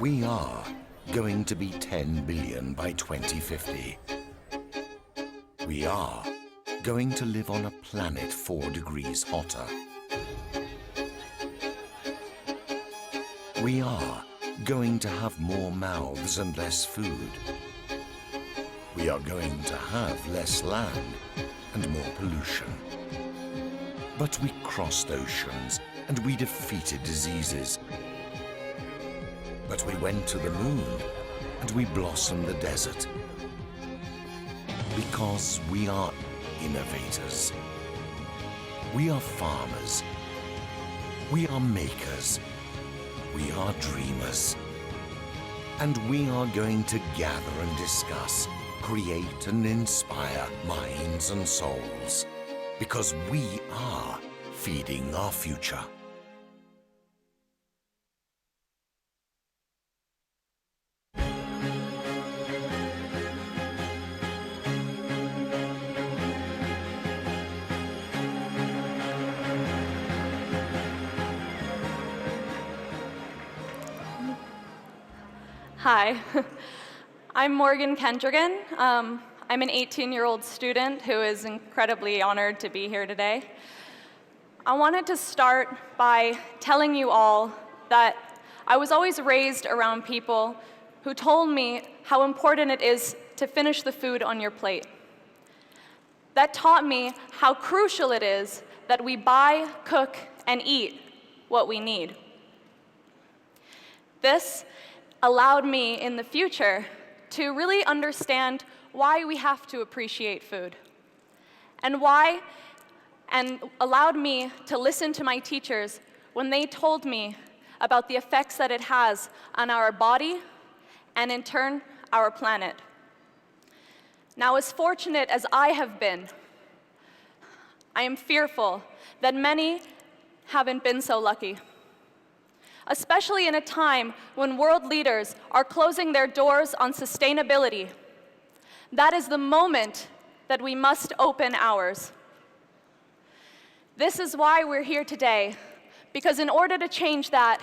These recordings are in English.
We are going to be 10 billion by 2050. We are going to live on a planet 4 degrees hotter. We are going to have more mouths and less food. We are going to have less land and more pollution. But we crossed oceans and we defeated diseases. But we went to the moon and we blossomed the desert. Because we are innovators. We are farmers. We are makers. We are dreamers. And we are going to gather and discuss, create and inspire minds and souls. Because we are feeding our future. Hi, I'm Morgan Kendrigan. I'm an 18-year-old student who is incredibly honored to be here today. I wanted to start by telling you all that I was always raised around people who told me how important it is to finish the food on your plate. That taught me how crucial it is that we buy, cook, and eat what we need. This allowed me in the future to really understand why we have to appreciate food, and allowed me to listen to my teachers when they told me about the effects that it has on our body and in turn our planet. Now, as fortunate as I have been, I am fearful that many haven't been so lucky. Especially in a time when world leaders are closing their doors on sustainability. That is the moment that we must open ours. This is why we're here today, because in order to change that,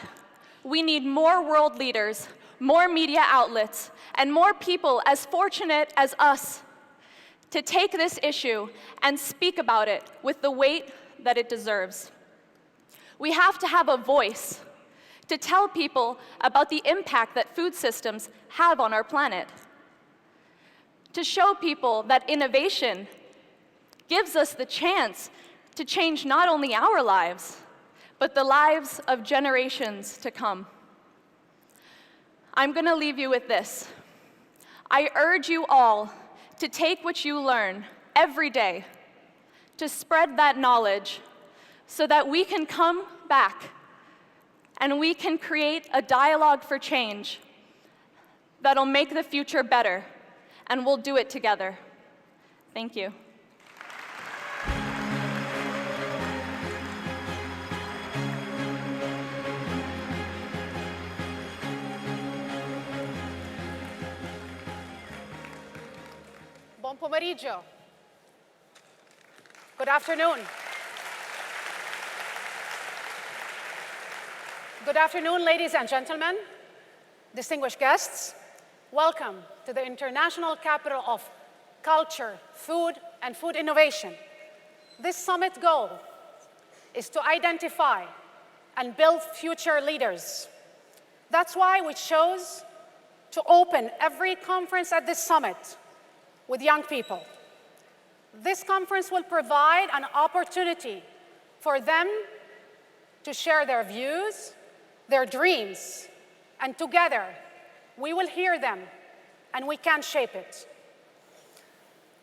we need more world leaders, more media outlets, and more people as fortunate as us to take this issue and speak about it with the weight that it deserves. We have to have a voice to tell people about the impact that food systems have on our planet. To show people that innovation gives us the chance to change not only our lives, but the lives of generations to come. I'm gonna leave you with this. I urge you all to take what you learn every day, to spread that knowledge so that we can come back and we can create a dialogue for change that'll make the future better, and we'll do it together. Thank you. Buon pomeriggio. Good afternoon. Good afternoon, ladies and gentlemen, distinguished guests. Welcome to the International Capital of Culture, Food, and Food Innovation. This summit goal is to identify and build future leaders. That's why we chose to open every conference at this summit with young people. This conference will provide an opportunity for them to share their views, their dreams, and together we will hear them and we can shape it.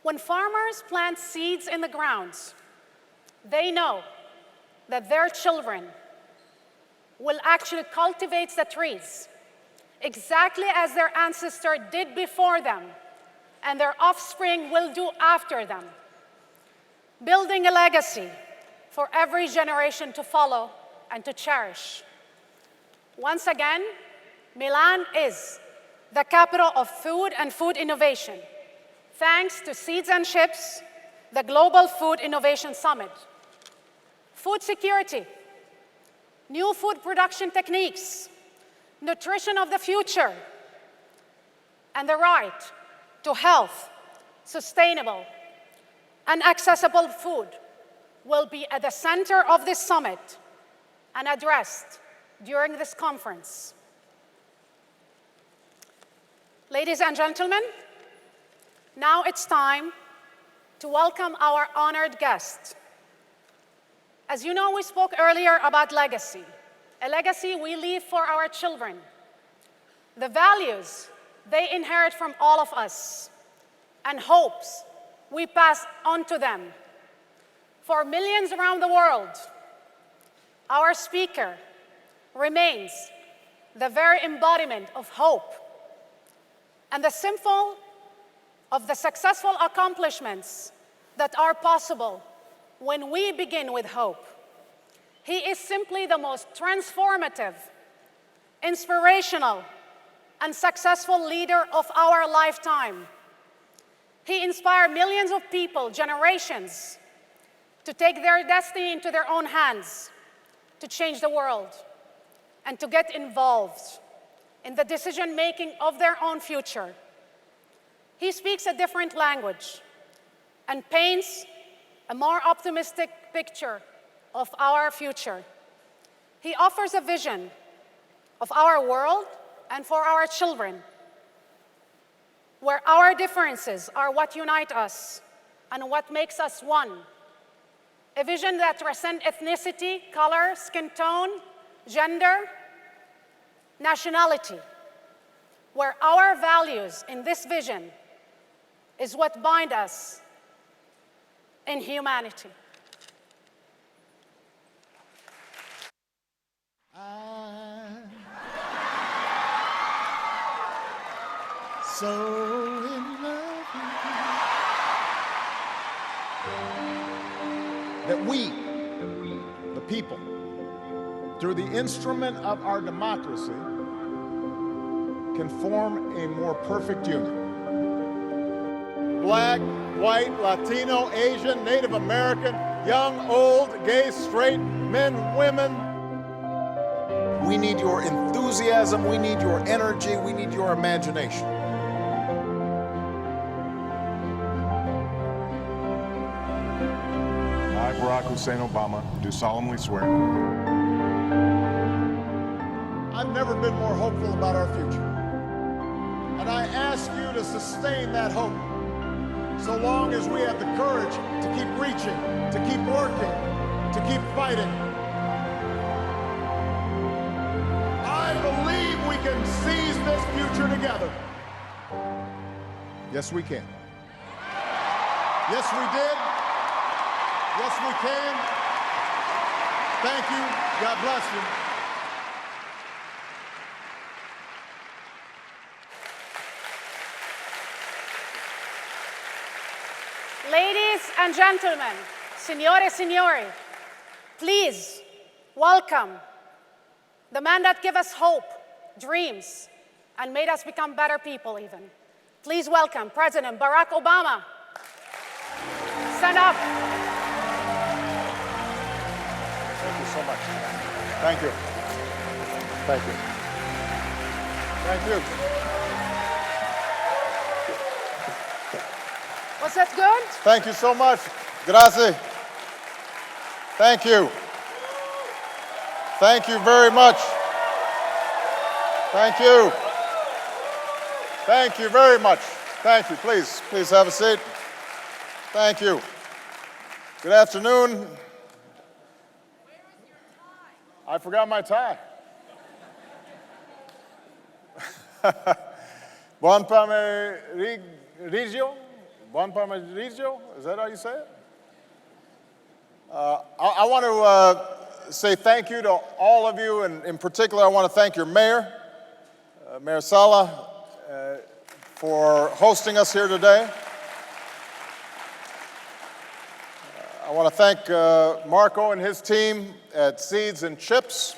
When farmers plant seeds in the ground, they know that their children will actually cultivate the trees exactly as their ancestor did before them, and their offspring will do after them, building a legacy for every generation to follow and to cherish. Once again, Milan is the capital of food and food innovation, thanks to Seeds and Ships, the Global Food Innovation Summit. Food security, new food production techniques, nutrition of the future, and the right to health, sustainable, and accessible food will be at the center of this summit and addressed during this conference. Ladies and gentlemen, now it's time to welcome our honored guests. As you know, we spoke earlier about legacy, a legacy we leave for our children, the values they inherit from all of us, and hopes we pass on to them. For millions around the world, our speaker remains the very embodiment of hope and the symbol of the successful accomplishments that are possible when we begin with hope. He is simply the most transformative, inspirational, and successful leader of our lifetime. He inspired millions of people, generations, to take their destiny into their own hands, to change the world, and to get involved in the decision-making of their own future. He speaks a different language and paints a more optimistic picture of our future. He offers a vision of our world and for our children, where our differences are what unite us and what makes us one. A vision that transcends ethnicity, color, skin tone, gender, nationality, where our values in this vision is what bind us in humanity. I'm so in love with you that we, the people, through the instrument of our democracy, can form a more perfect union. Black, white, Latino, Asian, Native American, young, old, gay, straight, men, women. We need your enthusiasm, we need your energy, we need your imagination. I, Barack Hussein Obama, do solemnly swear. I've never been more hopeful about our future. And I ask you to sustain that hope so long as we have the courage to keep reaching, to keep working, to keep fighting. I believe we can seize this future together. Yes, we can. Yes, we did. Yes, we can. Thank you. God bless you. Ladies and gentlemen, signore, signori, please welcome the man that gave us hope, dreams, and made us become better people even. Please welcome President Barack Obama. Stand up. Thank you so much. Thank you. Thank you. Thank you. Was that good? Thank you so much. Grazie. Thank you. Thank you very much. Thank you. Thank you very much. Thank you. Please have a seat. Thank you. Good afternoon. I forgot my tie. Buon pomeriggio. Buon pomeriggio. Is that how you say it? I want to say thank you to all of you, and in particular, I want to thank your mayor, Mayor Sala, for hosting us here today. I want to thank Marco and his team at Seeds and Chips.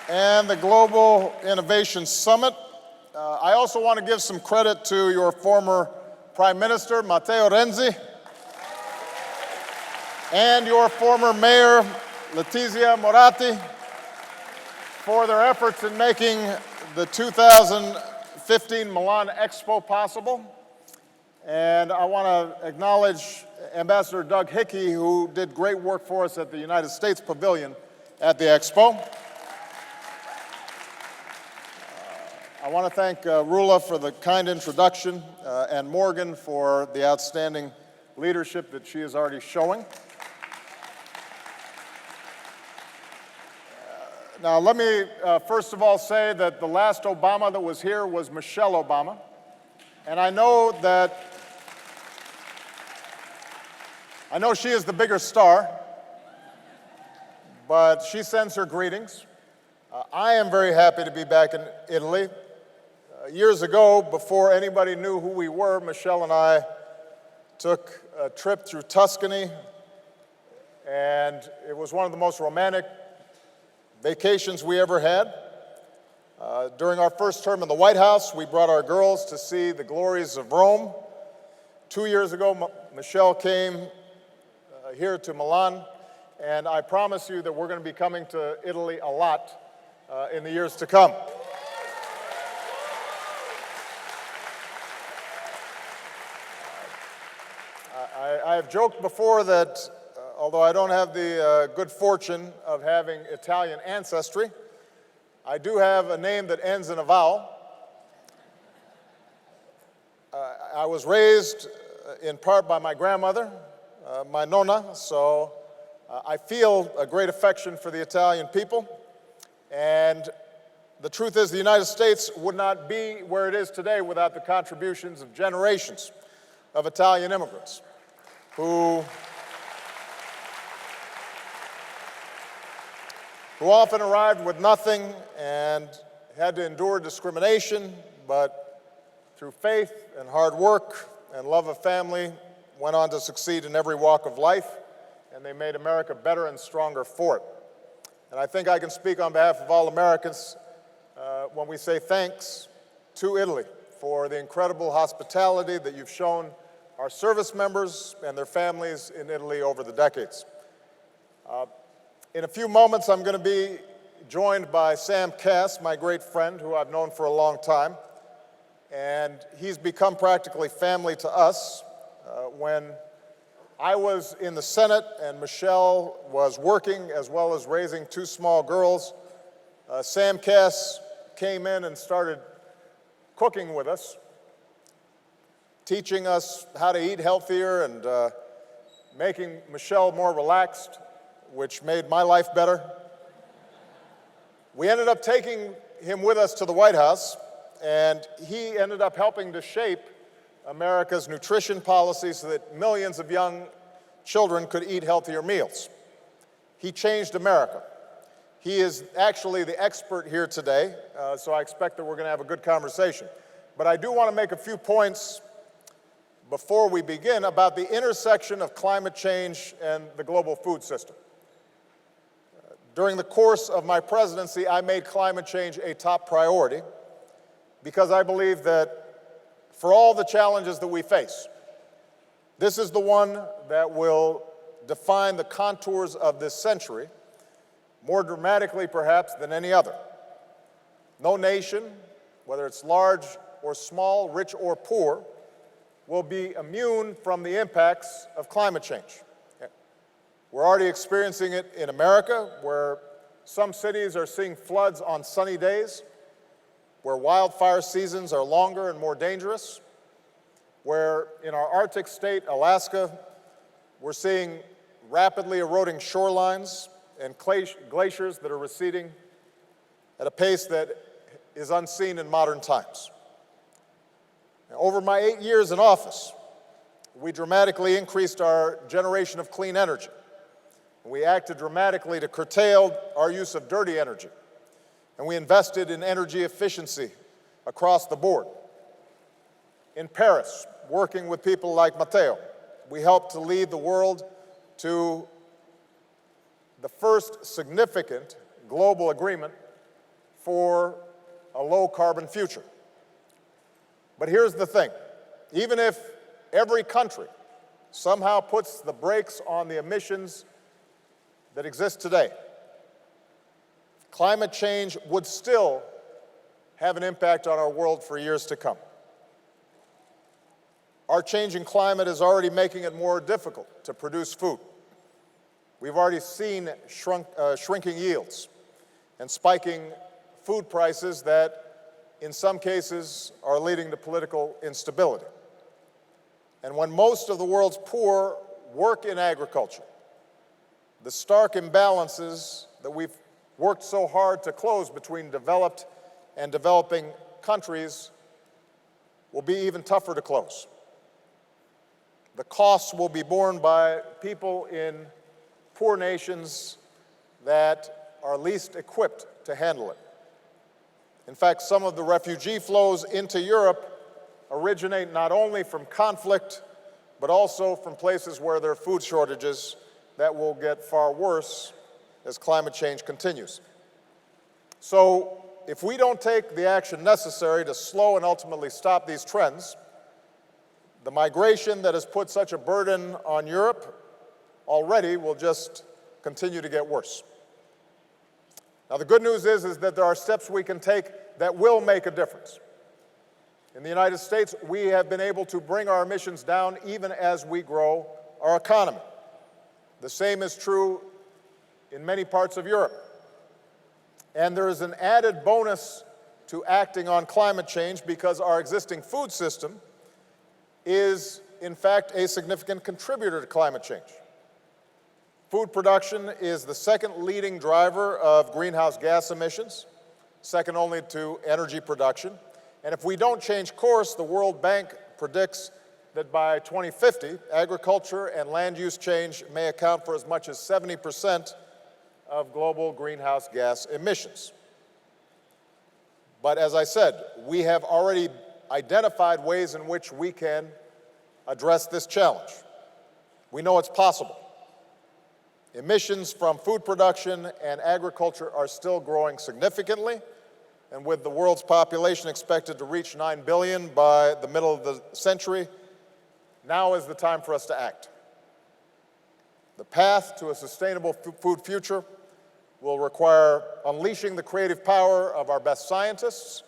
And the Global Innovation Summit. I also want to give some credit to your former Prime Minister, Matteo Renzi. and your former mayor, Letizia Moratti, for their efforts in making the 2015 Milan Expo possible. And I want to acknowledge Ambassador Doug Hickey, who did great work for us at the United States Pavilion at the Expo. I want to thank Rula for the kind introduction and Morgan for the outstanding leadership that she is already showing. Now, let me first of all say that the last Obama that was here was Michelle Obama. And I know she is the bigger star, but she sends her greetings. I am very happy to be back in Italy. Years ago, before anybody knew who we were, Michelle and I took a trip through Tuscany, and it was one of the most romantic vacations we ever had. During our first term in the White House, we brought our girls to see the glories of Rome. 2 years ago, Michelle came here to Milan, and I promise you that we're going to be coming to Italy a lot in the years to come. I have joked before that although I don't have the good fortune of having Italian ancestry, I do have a name that ends in a vowel. I was raised in part by my grandmother, my nonna, so I feel a great affection for the Italian people. And the truth is, the United States would not be where it is today without the contributions of generations of Italian immigrants who often arrived with nothing and had to endure discrimination, but through faith and hard work and love of family, went on to succeed in every walk of life, and they made America better and stronger for it. And I think I can speak on behalf of all Americans when we say thanks to Italy for the incredible hospitality that you've shown our service members and their families in Italy over the decades. In a few moments, I'm going to be joined by Sam Cass, my great friend, who I've known for a long time. And he's become practically family to us. When I was in the Senate and Michelle was working as well as raising two small girls, Sam Cass came in and started cooking with us, teaching us how to eat healthier and making Michelle more relaxed, which made my life better. We ended up taking him with us to the White House, and he ended up helping to shape America's nutrition policy so that millions of young children could eat healthier meals. He changed America. He is actually the expert here today, so I expect that we're going to have a good conversation. But I do want to make a few points before we begin about the intersection of climate change and the global food system. During the course of my presidency, I made climate change a top priority because I believe that for all the challenges that we face, this is the one that will define the contours of this century more dramatically, perhaps, than any other. No nation, whether it's large or small, rich or poor, will be immune from the impacts of climate change. We're already experiencing it in America, where some cities are seeing floods on sunny days, where wildfire seasons are longer and more dangerous, where in our Arctic state, Alaska, we're seeing rapidly eroding shorelines and glaciers that are receding at a pace that is unseen in modern times. Now, over my 8 years in office, we dramatically increased our generation of clean energy. We acted dramatically to curtail our use of dirty energy, and we invested in energy efficiency across the board. In Paris, working with people like Matteo, we helped to lead the world to the first significant global agreement for a low-carbon future. But here's the thing. Even if every country somehow puts the brakes on the emissions that exist today, climate change would still have an impact on our world for years to come. Our changing climate is already making it more difficult to produce food. We've already seen shrinking yields and spiking food prices that, in some cases, are leading to political instability. And when most of the world's poor work in agriculture, the stark imbalances that we've worked so hard to close between developed and developing countries will be even tougher to close. The costs will be borne by people in poor nations that are least equipped to handle it. In fact, some of the refugee flows into Europe originate not only from conflict, but also from places where there are food shortages that will get far worse as climate change continues. So, if we don't take the action necessary to slow and ultimately stop these trends, the migration that has put such a burden on Europe already will just continue to get worse. Now, the good news is that there are steps we can take that will make a difference. In the United States, we have been able to bring our emissions down even as we grow our economy. The same is true in many parts of Europe. And there is an added bonus to acting on climate change because our existing food system is, in fact, a significant contributor to climate change. Food production is the second leading driver of greenhouse gas emissions, second only to energy production. And if we don't change course, the World Bank predicts that by 2050, agriculture and land use change may account for as much as 70% of global greenhouse gas emissions. But as I said, we have already identified ways in which we can address this challenge. We know it's possible. Emissions from food production and agriculture are still growing significantly, and with the world's population expected to reach 9 billion by the middle of the century, now is the time for us to act. The path to a sustainable food future will require unleashing the creative power of our best scientists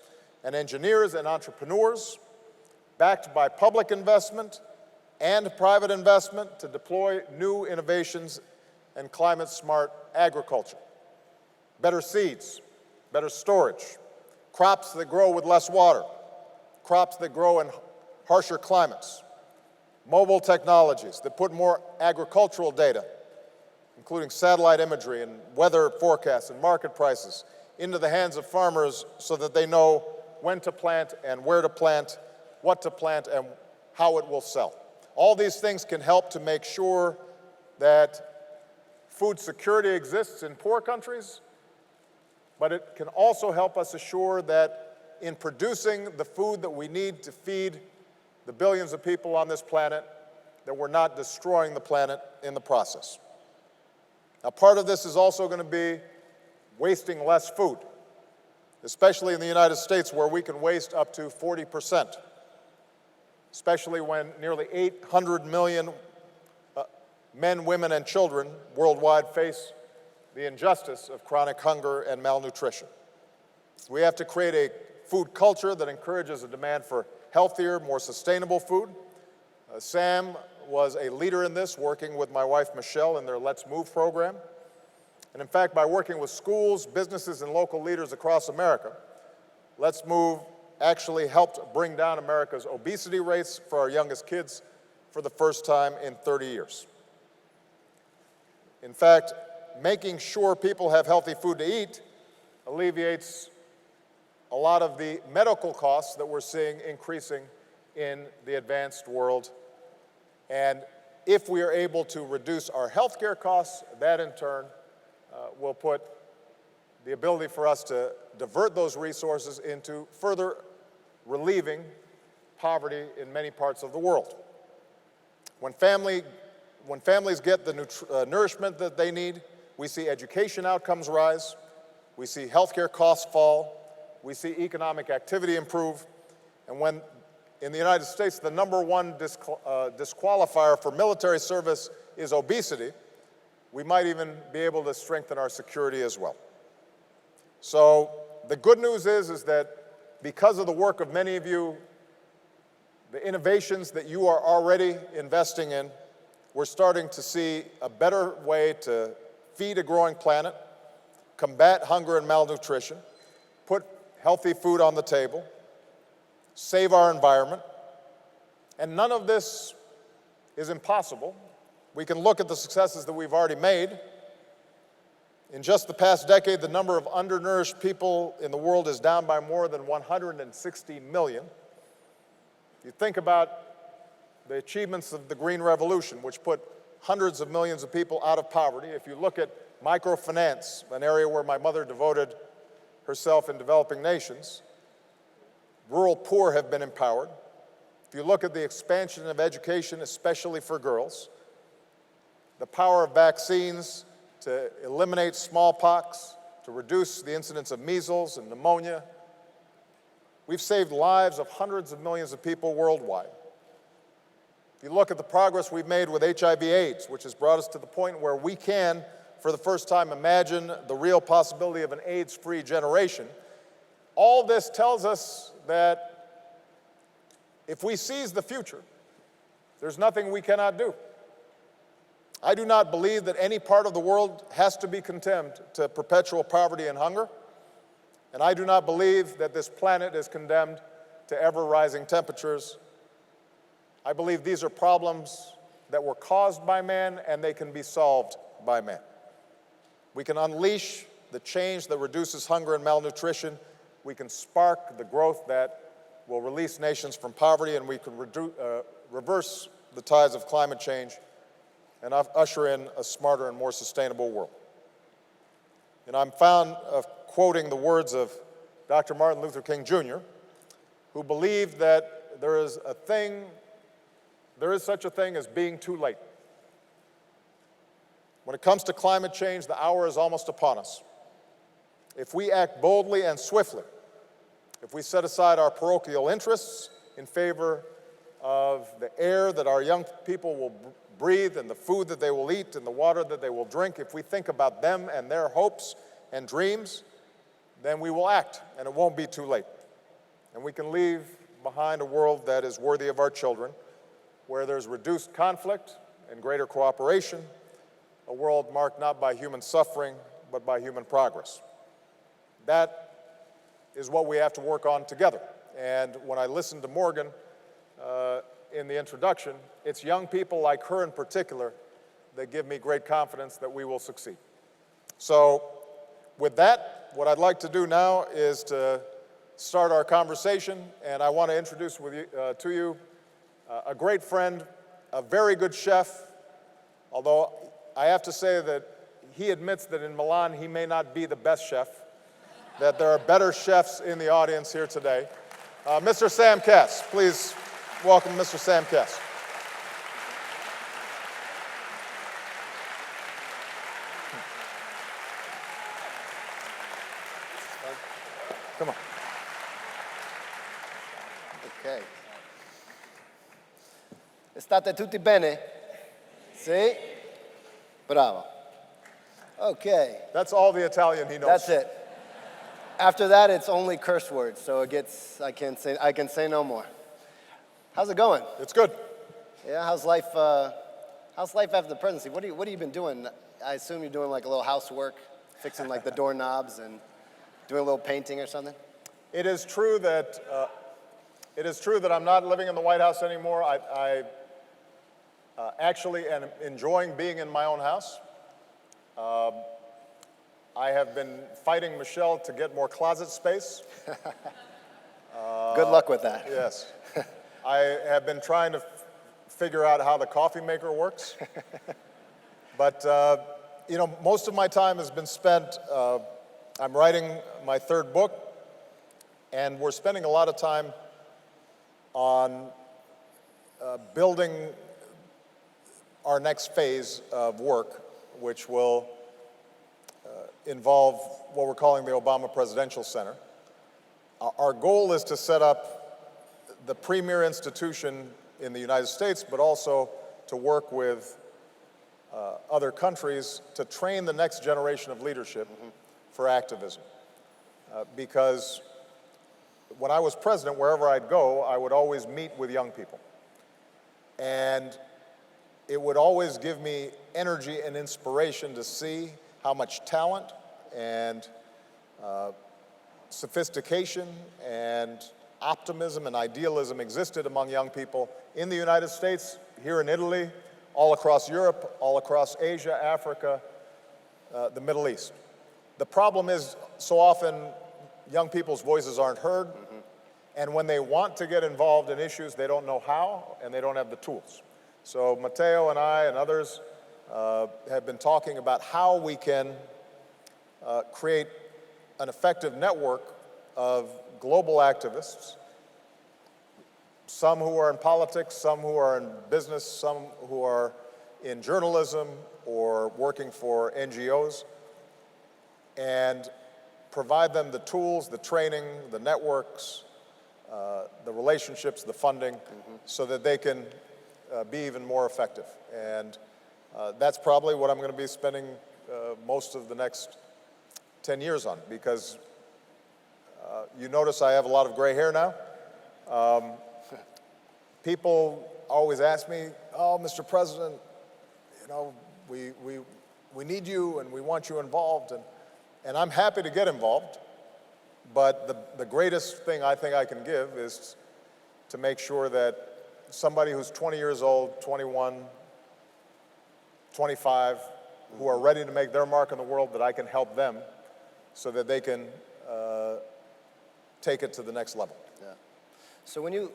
and engineers and entrepreneurs, backed by public investment and private investment to deploy new innovations and climate-smart agriculture. Better seeds, better storage, crops that grow with less water, crops that grow in harsher climates, mobile technologies that put more agricultural data, including satellite imagery and weather forecasts and market prices, into the hands of farmers so that they know when to plant and where to plant, what to plant, and how it will sell. All these things can help to make sure that food security exists in poor countries, but it can also help us assure that in producing the food that we need to feed the billions of people on this planet, that we're not destroying the planet in the process. Now, part of this is also going to be wasting less food, especially in the United States, where we can waste up to 40%, especially when nearly 800 million men, women, and children worldwide face the injustice of chronic hunger and malnutrition. We have to create a food culture that encourages a demand for healthier, more sustainable food. Sam was a leader in this, working with my wife Michelle in their Let's Move program. And in fact, by working with schools, businesses, and local leaders across America, Let's Move actually helped bring down America's obesity rates for our youngest kids for the first time in 30 years. In fact, making sure people have healthy food to eat alleviates a lot of the medical costs that we're seeing increasing in the advanced world. And if we are able to reduce our healthcare costs, that in turn will put the ability for us to divert those resources into further relieving poverty in many parts of the world. When families get the nourishment that they need, we see education outcomes rise, we see healthcare costs fall, we see economic activity improve, and when in the United States, the #1 disqualifier for military service is obesity, we might even be able to strengthen our security as well. So the good news is that because of the work of many of you, the innovations that you are already investing in, we're starting to see a better way to feed a growing planet, combat hunger and malnutrition, put healthy food on the table, save our environment. And none of this is impossible. We can look at the successes that we've already made. In just the past decade, the number of undernourished people in the world is down by more than 160 million. You think about the achievements of the Green Revolution, which put hundreds of millions of people out of poverty. If you look at microfinance, an area where my mother devoted herself in developing nations, rural poor have been empowered. If you look at the expansion of education, especially for girls, the power of vaccines to eliminate smallpox, to reduce the incidence of measles and pneumonia, we've saved lives of hundreds of millions of people worldwide. If you look at the progress we've made with HIV/AIDS, which has brought us to the point where we can, for the first time, imagine the real possibility of an AIDS-free generation, all this tells us that if we seize the future, there's nothing we cannot do. I do not believe that any part of the world has to be condemned to perpetual poverty and hunger, and I do not believe that this planet is condemned to ever-rising temperatures. I believe these are problems that were caused by man, and they can be solved by man. We can unleash the change that reduces hunger and malnutrition. We can spark the growth that will release nations from poverty, and we can reverse the tides of climate change and usher in a smarter and more sustainable world. And I'm found quoting the words of Dr. Martin Luther King Jr., who believed that there is such a thing as being too late. When it comes to climate change, the hour is almost upon us. If we act boldly and swiftly, if we set aside our parochial interests in favor of the air that our young people will breathe and the food that they will eat and the water that they will drink, if we think about them and their hopes and dreams, then we will act, and it won't be too late. And we can leave behind a world that is worthy of our children, where there's reduced conflict and greater cooperation, a world marked not by human suffering, but by human progress. That is what we have to work on together. And when I listened to Morgan in the introduction, it's young people like her in particular that give me great confidence that we will succeed. So with that, what I'd like to do now is to start our conversation, and I want to introduce to you a great friend, a very good chef, although I have to say that he admits that in Milan he may not be the best chef, that there are better chefs in the audience here today. Mr. Sam Kess, please welcome Mr. Sam Kess. Come on. Ok. State tutti bene? Sì? Bravo. Okay. That's all the Italian he knows. That's it. After that, it's only curse words, so it gets, I can say no more. How's it going? It's good. Yeah, how's life after the presidency? What have you been doing? I assume you're doing like a little housework, fixing like the doorknobs and doing a little painting or something? It is true that I'm not living in the White House anymore. I actually am enjoying being in my own house. I have been fighting Michelle to get more closet space. Good luck with that. Yes. I have been trying to figure out how the coffee maker works. But, you know, most of my time has been spent, I'm writing my third book, and we're spending a lot of time on building our next phase of work, which will involve what we're calling the Obama Presidential Center. Our goal is to set up the premier institution in the United States, but also to work with other countries to train the next generation of leadership for activism. Because when I was president, wherever I'd go, I would always meet with young people. And it would always give me energy and inspiration to see how much talent and sophistication and optimism and idealism existed among young people in the United States, here in Italy, all across Europe, all across Asia, Africa, the Middle East. The problem is, so often, young people's voices aren't heard, and when they want to get involved in issues, they don't know how, and they don't have the tools. So Matteo and I and others have been talking about how we can create an effective network of global activists, some who are in politics, some who are in business, some who are in journalism or working for NGOs, and provide them the tools, the training, the networks, the relationships, the funding, so that they can be even more effective. And that's probably what I'm going to be spending most of the next 10 years on, because you notice I have a lot of gray hair now. People always ask me, oh, Mr. President, you know, we need you and we want you involved. And I'm happy to get involved, but the greatest thing I think I can give is to make sure that somebody who's 20 years old, 21, 25, who are ready to make their mark in the world, that I can help them so that they can take it to the next level. Yeah. So when you,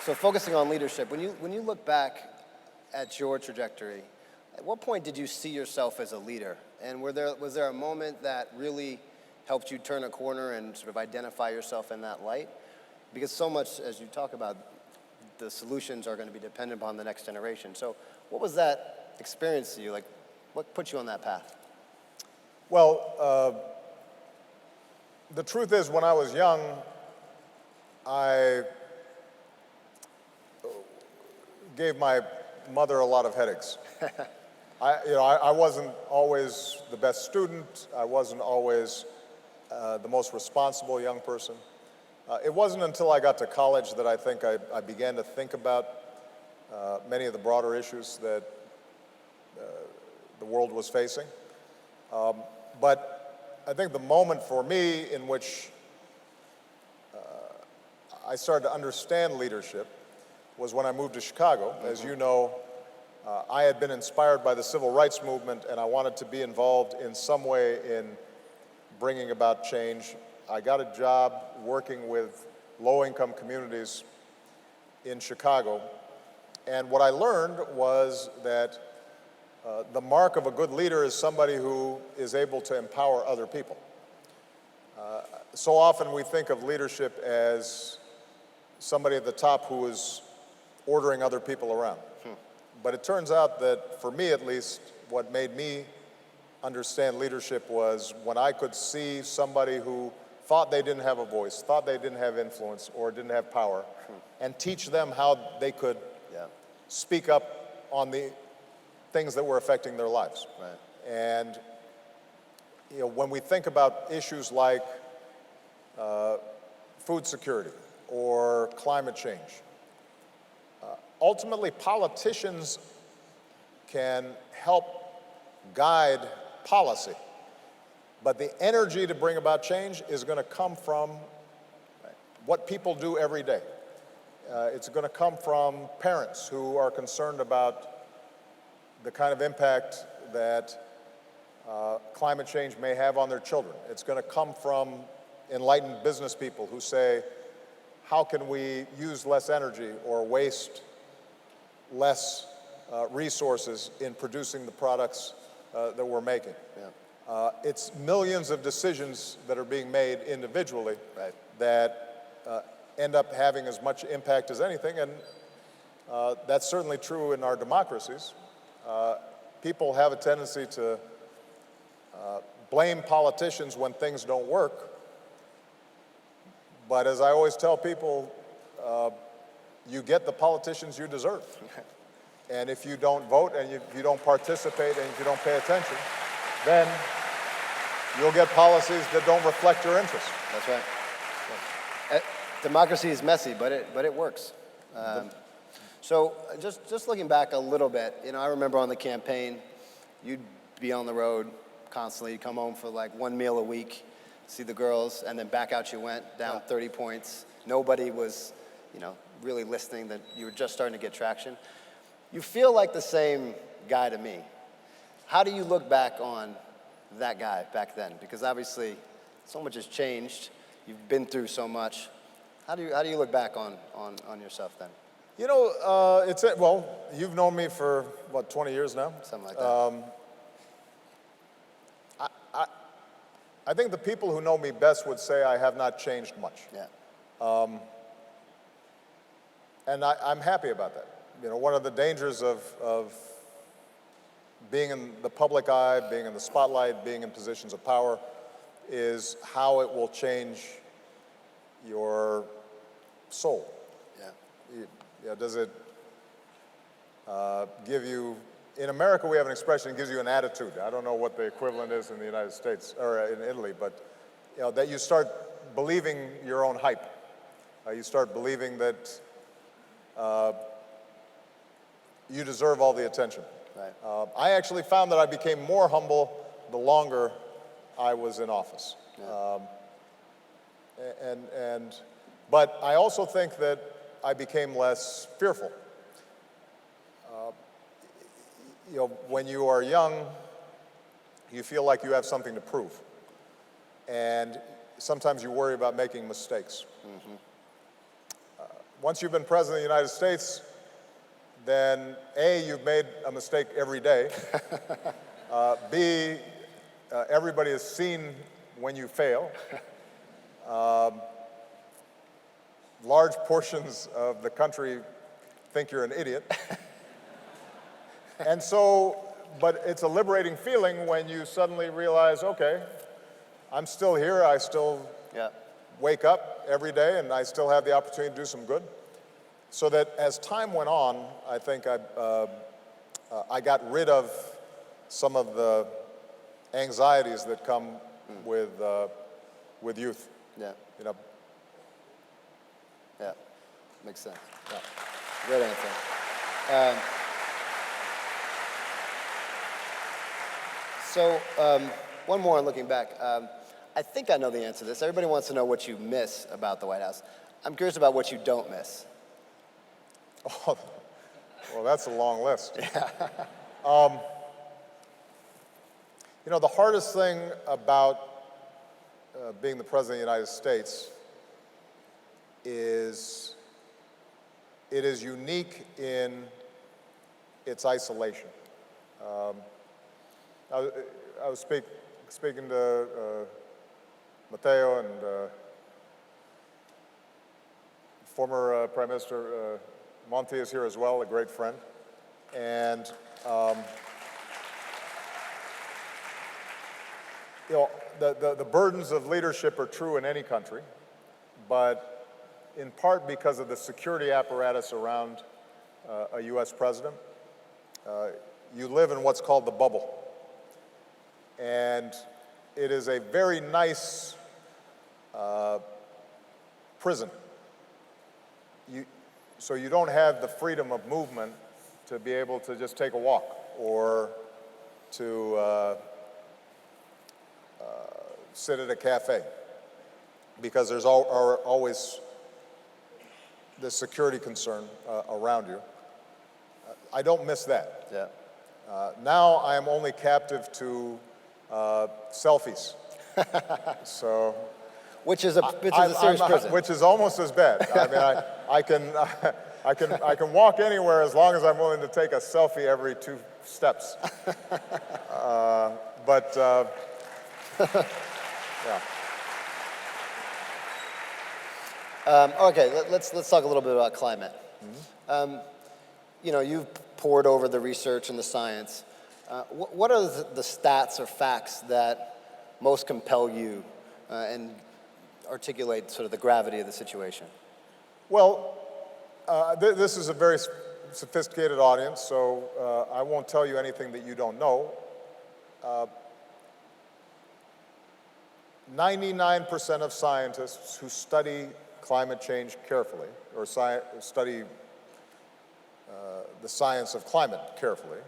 so focusing on leadership, when you look back at your trajectory, at what point did you see yourself as a leader? And was there a moment that really helped you turn a corner and sort of identify yourself in that light? Because so much, as you talk about, the solutions are going to be dependent upon the next generation. So what was that experience to you? Like, what put you on that path? Well, the truth is, when I was young, I gave my mother a lot of headaches. I wasn't always the best student. I wasn't always the most responsible young person. It wasn't until I got to college that I think I began to think about many of the broader issues that the world was facing. But I think the moment for me in which I started to understand leadership was when I moved to Chicago. As you know, I had been inspired by the civil rights movement, and I wanted to be involved in some way in bringing about change. I got a job working with low-income communities in Chicago, and what I learned was that the mark of a good leader is somebody who is able to empower other people. So often we think of leadership as somebody at the top who is ordering other people around. But it turns out that, for me at least, what made me understand leadership was when I could see somebody who thought they didn't have a voice, thought they didn't have influence or didn't have power, and teach them how they could speak up on the things that were affecting their lives. Right. And when we think about issues like food security or climate change, ultimately politicians can help guide policy, but the energy to bring about change is going to come from what people do every day. It's going to come from parents who are concerned about the kind of impact that climate change may have on their children. It's going to come from enlightened business people who say, how can we use less energy or waste less resources in producing the products that we're making? Yeah. It's millions of decisions that are being made individually that end up having as much impact as anything, and that's certainly true in our democracies. People have a tendency to blame politicians when things don't work. But as I always tell people, you get the politicians you deserve. And if you don't vote and if you don't participate and if you don't pay attention, then you'll get policies that don't reflect your interests. That's right. Democracy is messy, but it works. So just looking back a little bit, you know, I remember on the campaign, you'd be on the road constantly. You'd come home for like one meal a week, see the girls, and then back out you went, down 30 points. Nobody was, you know, really listening, that you were just starting to get traction. You feel like the same guy to me. How do you look back on that guy back then? Because obviously, so much has changed. You've been through so much. How do you look back on yourself then? You know, well, you've known me for, what, 20 years now? Something like that. I think the people who know me best would say I have not changed much. Yeah. And I'm happy about that. You know, one of the dangers of being in the public eye, being in the spotlight, being in positions of power, is how it will change your soul. Yeah. Does it give you, in America we have an expression, it gives you an attitude. I don't know what the equivalent is in the United States, or in Italy, but you know, that you start believing your own hype. You start believing that you deserve all the attention. Right. I actually found that I became more humble the longer I was in office. Yeah. But I also think that I became less fearful. You know, when you are young, you feel like you have something to prove. And sometimes you worry about making mistakes. Mm-hmm. Once you've been president of the United States, then A, you've made a mistake every day. B, everybody has seen when you fail. Large portions of the country think you're an idiot. And so, but it's a liberating feeling when you suddenly realize, okay, I'm still here, I still wake up every day, and I still have the opportunity to do some good. So that as time went on, I think I got rid of some of the anxieties that come with youth. Yeah. You know. Yeah. Makes sense. Yeah. Great answer. So one more on looking back. I think I know the answer to this. Everybody wants to know what you miss about the White House. I'm curious about what you don't miss. Oh, well, that's a long list. Yeah. You know, the hardest thing about being the President of the United States is it is unique in its isolation. I was speaking to Matteo and former Prime Minister Monti is here as well, a great friend. And you know, the burdens of leadership are true in any country, but in part because of the security apparatus around a U.S. president, you live in what's called the bubble. And it is a very nice prison. So you don't have the freedom of movement to be able to just take a walk or to sit at a cafe, because there's always the security concern around you. I don't miss that. Yeah. Now I am only captive to selfies. So, Which is a serious prison. Which is almost as bad. I mean, I can walk anywhere as long as I'm willing to take a selfie every 2 steps. Yeah. Okay, let's talk a little bit about climate. Mm-hmm. You know, you've poured over the research and the science. What are the stats or facts that most compel you and articulate sort of the gravity of the situation? Well, this is a very sophisticated audience, so I won't tell you anything that you don't know. 99% of scientists who study climate change carefully, or study the science of climate carefully,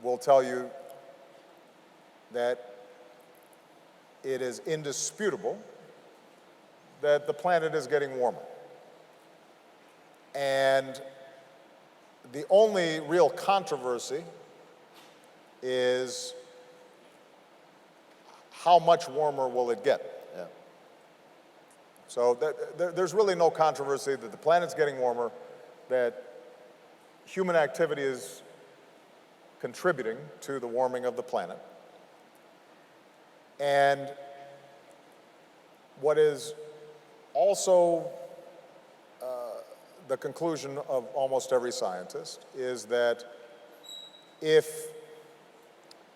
will tell you that it is indisputable that the planet is getting warmer. And the only real controversy is how much warmer will it get? Yeah. So there's really no controversy that the planet's getting warmer, that human activity is contributing to the warming of the planet. And what is also the conclusion of almost every scientist is that if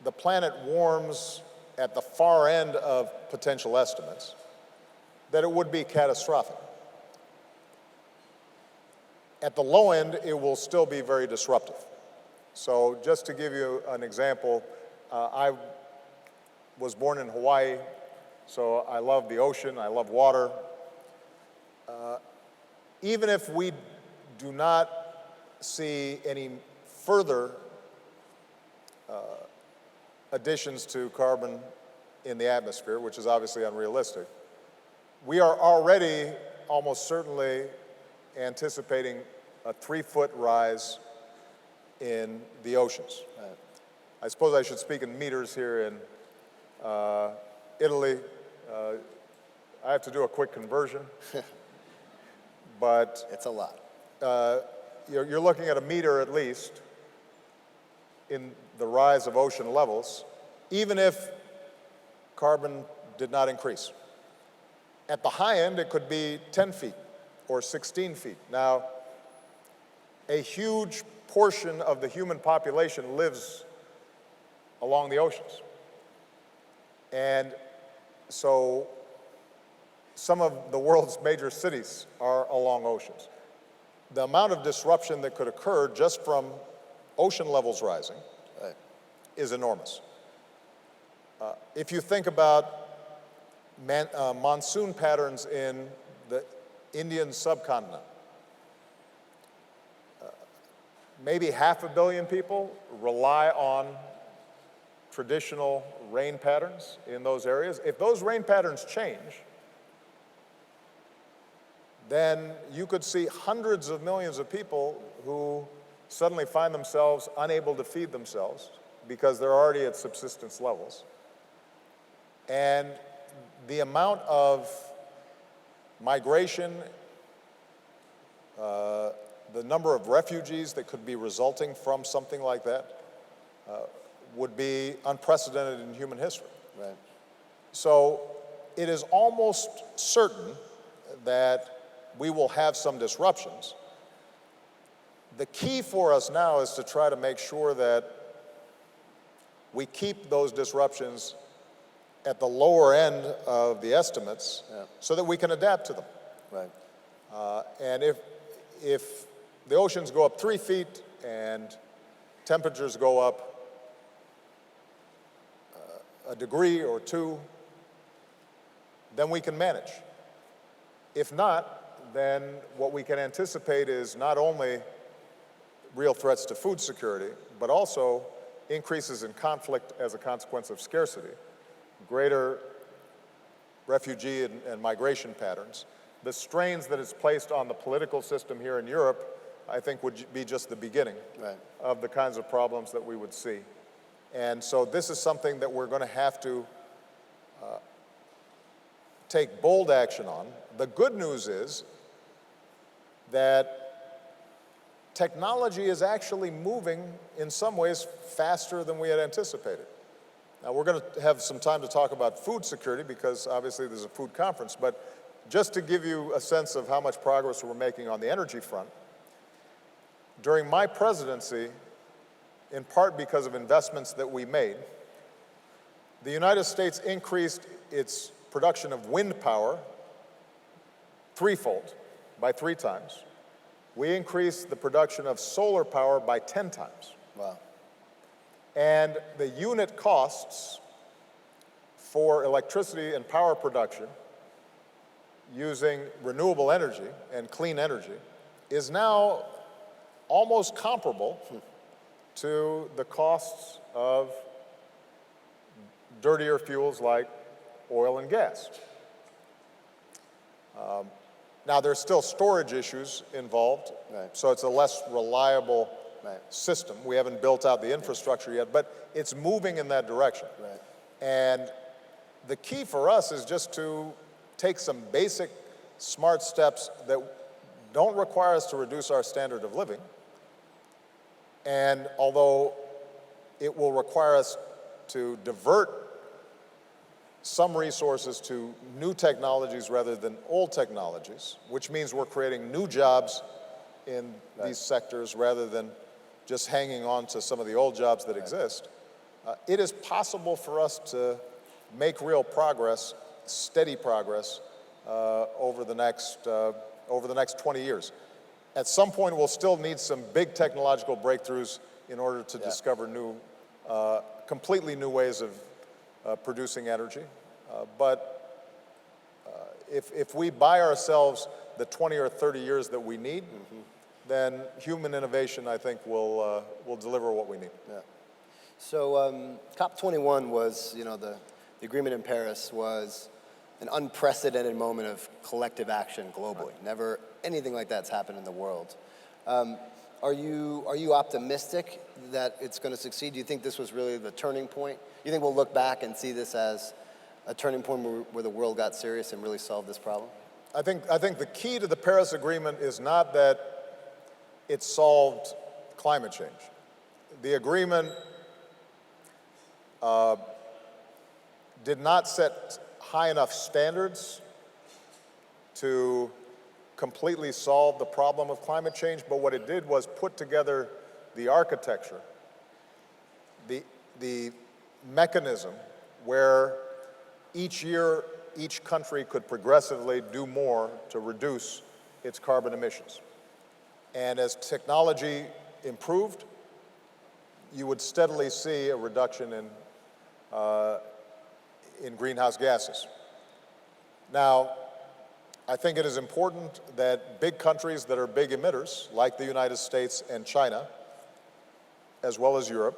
the planet warms at the far end of potential estimates, that it would be catastrophic. At the low end, it will still be very disruptive. So just to give you an example, I was born in Hawaii, so I love the ocean, I love water. Even if we do not see any further additions to carbon in the atmosphere, which is obviously unrealistic, we are already almost certainly anticipating a 3-foot rise in the oceans. I suppose I should speak in meters here in Italy. I have to do a quick conversion, but It's a lot. you're looking at a meter at least in the rise of ocean levels, even if carbon did not increase. At the high end, it could be 10 feet or 16 feet. Now, a huge portion of the human population lives along the oceans. And so some of the world's major cities are along oceans. The amount of disruption that could occur just from ocean levels rising is enormous. If you think about monsoon patterns in the Indian subcontinent, maybe 500 million people rely on traditional rain patterns in those areas. If those rain patterns change, then you could see hundreds of millions of people who suddenly find themselves unable to feed themselves because they're already at subsistence levels. And the amount of migration, the number of refugees that could be resulting from something like that would be unprecedented in human history. Right. So it is almost certain that we will have some disruptions. The key for us now is to try to make sure that we keep those disruptions at the lower end of the estimates so that we can adapt to them. Right. And if the oceans go up 3 feet and temperatures go up a degree or 2, then we can manage. If not, then what we can anticipate is not only real threats to food security, but also increases in conflict as a consequence of scarcity, greater refugee and migration patterns. The strains that it's placed on the political system here in Europe, I think, would be just the beginning of the kinds of problems that we would see. And so this is something that we're going to have to take bold action on. The good news is that technology is actually moving in some ways faster than we had anticipated. Now, we're going to have some time to talk about food security because obviously there's a food conference, but just to give you a sense of how much progress we're making on the energy front, during my presidency, in part because of investments that we made. The United States increased its production of wind power threefold, by 3 times. We increased the production of solar power by 10 times. Wow. And the unit costs for electricity and power production using renewable energy and clean energy is now almost comparable to the costs of dirtier fuels like oil and gas. Now, there's still storage issues involved, Right. so it's a less reliable Right. system. We haven't built out the infrastructure yet, but it's moving in that direction. Right. And the key for us is just to take some basic smart steps that don't require us to reduce our standard of living. And although it will require us to divert some resources to new technologies rather than old technologies, which means we're creating new jobs in these sectors rather than just hanging on to some of the old jobs that exist. It is possible for us to make real progress, steady progress, over the next 20 years. At some point, we'll still need some big technological breakthroughs in order to discover new, completely new ways of producing energy. But if we buy ourselves the 20 or 30 years that we need, then human innovation, I think, will deliver what we need. Yeah. So COP21 was, the agreement in Paris was an unprecedented moment of collective action globally. Never anything like that's happened in the world. Are you optimistic that it's going to succeed? Do you think this was really the turning point? Do you think we'll look back and see this as a turning point where the world got serious and really solved this problem? I think the key to the Paris Agreement is not that it solved climate change. The agreement did not set high enough standards to completely solve the problem of climate change, but what it did was put together the architecture, the mechanism where each year each country could progressively do more to reduce its carbon emissions. And as technology improved, you would steadily see a reduction in greenhouse gases. Now, I think it is important that big countries that are big emitters, like the United States and China, as well as Europe,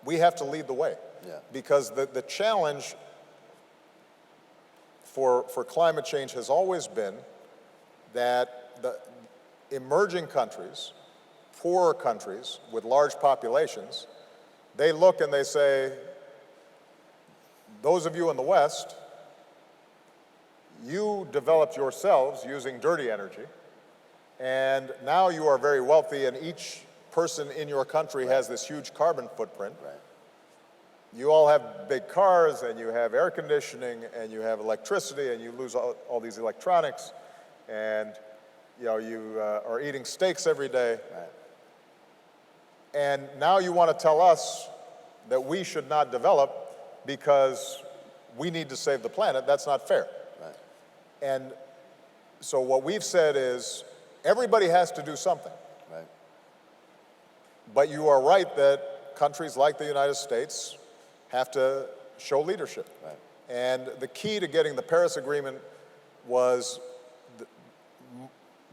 we have to lead the way. Yeah. Because the challenge for climate change has always been that the emerging countries, poorer countries with large populations, they look and they say, those of you in the West, you developed yourselves using dirty energy, and now you are very wealthy, and each person in your country has this huge carbon footprint. Right. You all have big cars, and you have air conditioning, and you have electricity, and you lose all these electronics, and you are eating steaks every day. Right. And now you want to tell us that we should not develop because we need to save the planet. That's not fair. Right. And so what we've said is everybody has to do something. Right. But you are right that countries like the United States have to show leadership. Right. And the key to getting the Paris Agreement was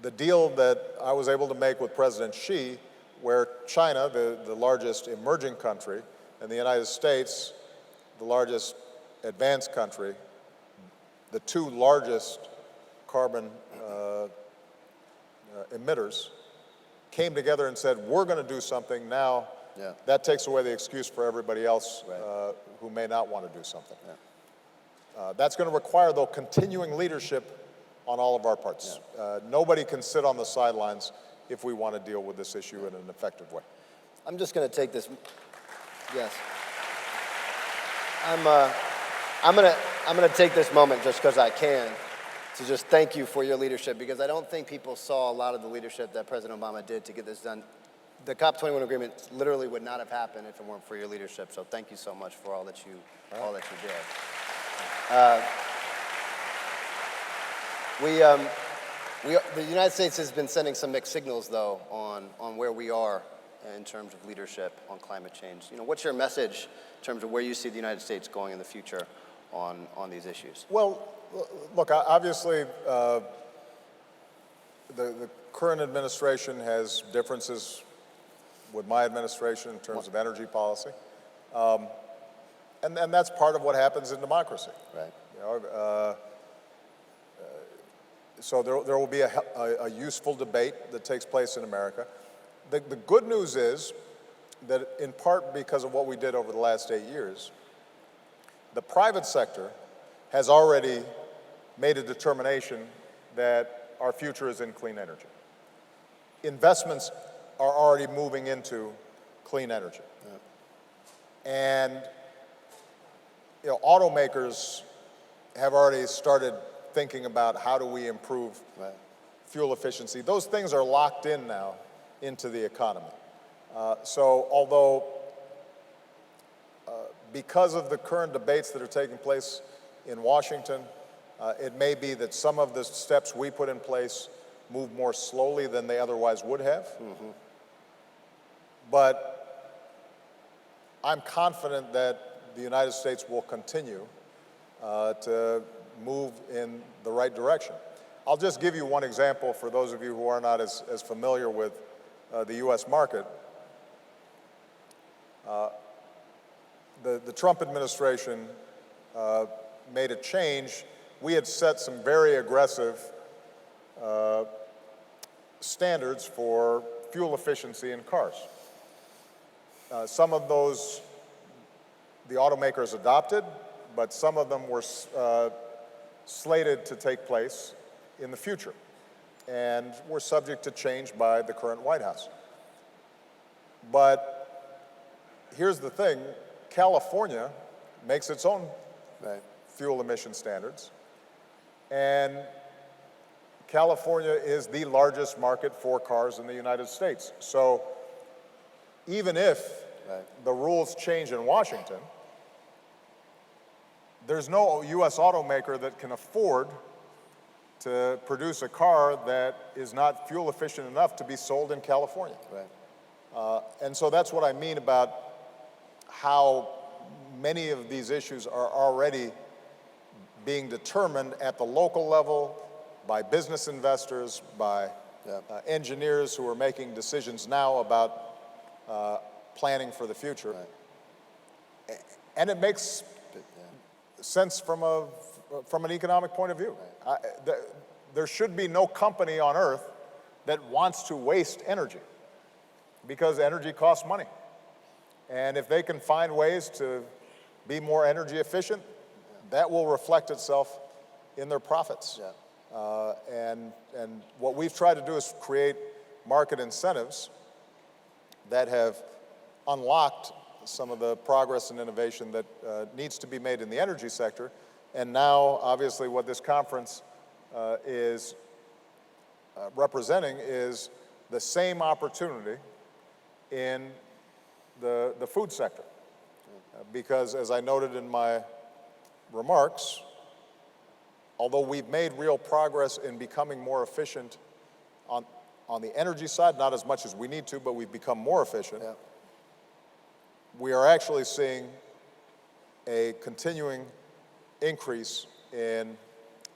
the deal that I was able to make with President Xi, where China, the largest emerging country, and the United States, the largest advanced country, the two largest carbon emitters, came together and said, we're going to do something now. Yeah. That takes away the excuse for everybody else Right. who may not want to do something. Yeah. That's going to require, though, continuing leadership on all of our parts. Nobody can sit on the sidelines if we want to deal with this issue in an effective way. I'm just going to take this. Yes. I'm going to take this moment just because I can to just thank you for your leadership, because I don't think people saw a lot of the leadership that President Obama did to get this done the COP21 agreement literally would not have happened if it weren't for your leadership. So thank you so much for all that you did. The United States has been sending some mixed signals, though, on where we are in terms of leadership on climate change. You know, what's your message in terms of where you see the United States going in the future on these issues? Well, look, obviously, the current administration has differences with my administration in terms of energy policy. And that's part of what happens in democracy. Right. You know, so there will be a useful debate that takes place in America. The good news is that in part because of what we did over the last 8 years, the private sector has already made a determination that our future is in clean energy. Investments are already moving into clean energy. Yeah. And you know, automakers have already started thinking about how do we improve fuel efficiency. Those things are locked in now into the economy. So although because of the current debates that are taking place in Washington, it may be that some of the steps we put in place move more slowly than they otherwise would have. Mm-hmm. But I'm confident that the United States will continue to move in the right direction. I'll just give you one example for those of you who are not as familiar with the U.S. market. The Trump administration made a change. We had set some very aggressive standards for fuel efficiency in cars. Some of those the automakers adopted, but some of them were slated to take place in the future and were subject to change by the current White House. But here's the thing, California makes its own fuel emission standards, and California is the largest market for cars in the United States. So even if the rules change in Washington, there's no U.S. automaker that can afford to produce a car that is not fuel efficient enough to be sold in California. Right. And so that's what I mean about how many of these issues are already being determined at the local level by business investors, by engineers who are making decisions now about planning for the future. Right. And it makes sense from an economic point of view. There should be no company on earth that wants to waste energy because energy costs money. And if they can find ways to be more energy efficient, that will reflect itself in their profits. Yeah. And what we've tried to do is create market incentives that have unlocked some of the progress and innovation that needs to be made in the energy sector. And now, obviously, what this conference is representing is the same opportunity in the food sector. Because, as I noted in my remarks, although we've made real progress in becoming more efficient on the energy side, not as much as we need to, but we've become more efficient. Yeah. We are actually seeing a continuing increase in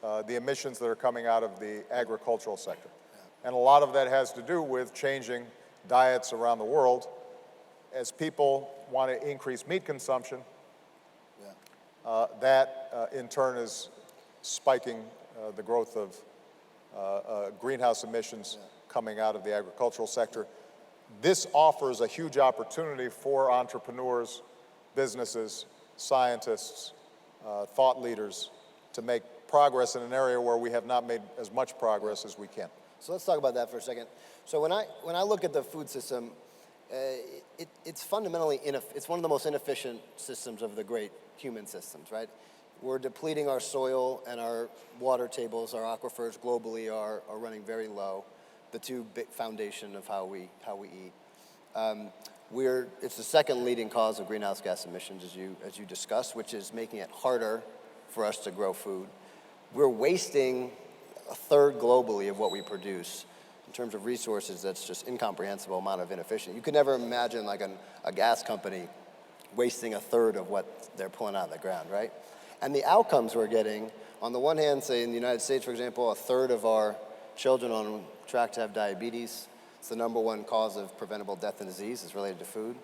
the emissions that are coming out of the agricultural sector. Yeah. And a lot of that has to do with changing diets around the world. As people want to increase meat consumption, that in turn is spiking the growth of greenhouse emissions coming out of the agricultural sector. This offers a huge opportunity for entrepreneurs, businesses, scientists, thought leaders to make progress in an area where we have not made as much progress as we can. So let's talk about that for a second. So when I look at the food system, it's fundamentally it's one of the most inefficient systems of the great human systems, right? We're depleting our soil, and our water tables, our aquifers globally are running very low, the two big foundation of how we eat. It's the second leading cause of greenhouse gas emissions, as you discussed, which is making it harder for us to grow food. We're wasting a third globally of what we produce. In terms of resources, that's just incomprehensible amount of inefficient. You could never imagine like a gas company wasting a third of what they're pulling out of the ground, right? And the outcomes we're getting, on the one hand, say in the United States, for example, a third of our children on track to have diabetes. It's the #1 cause of preventable death and disease is related to food.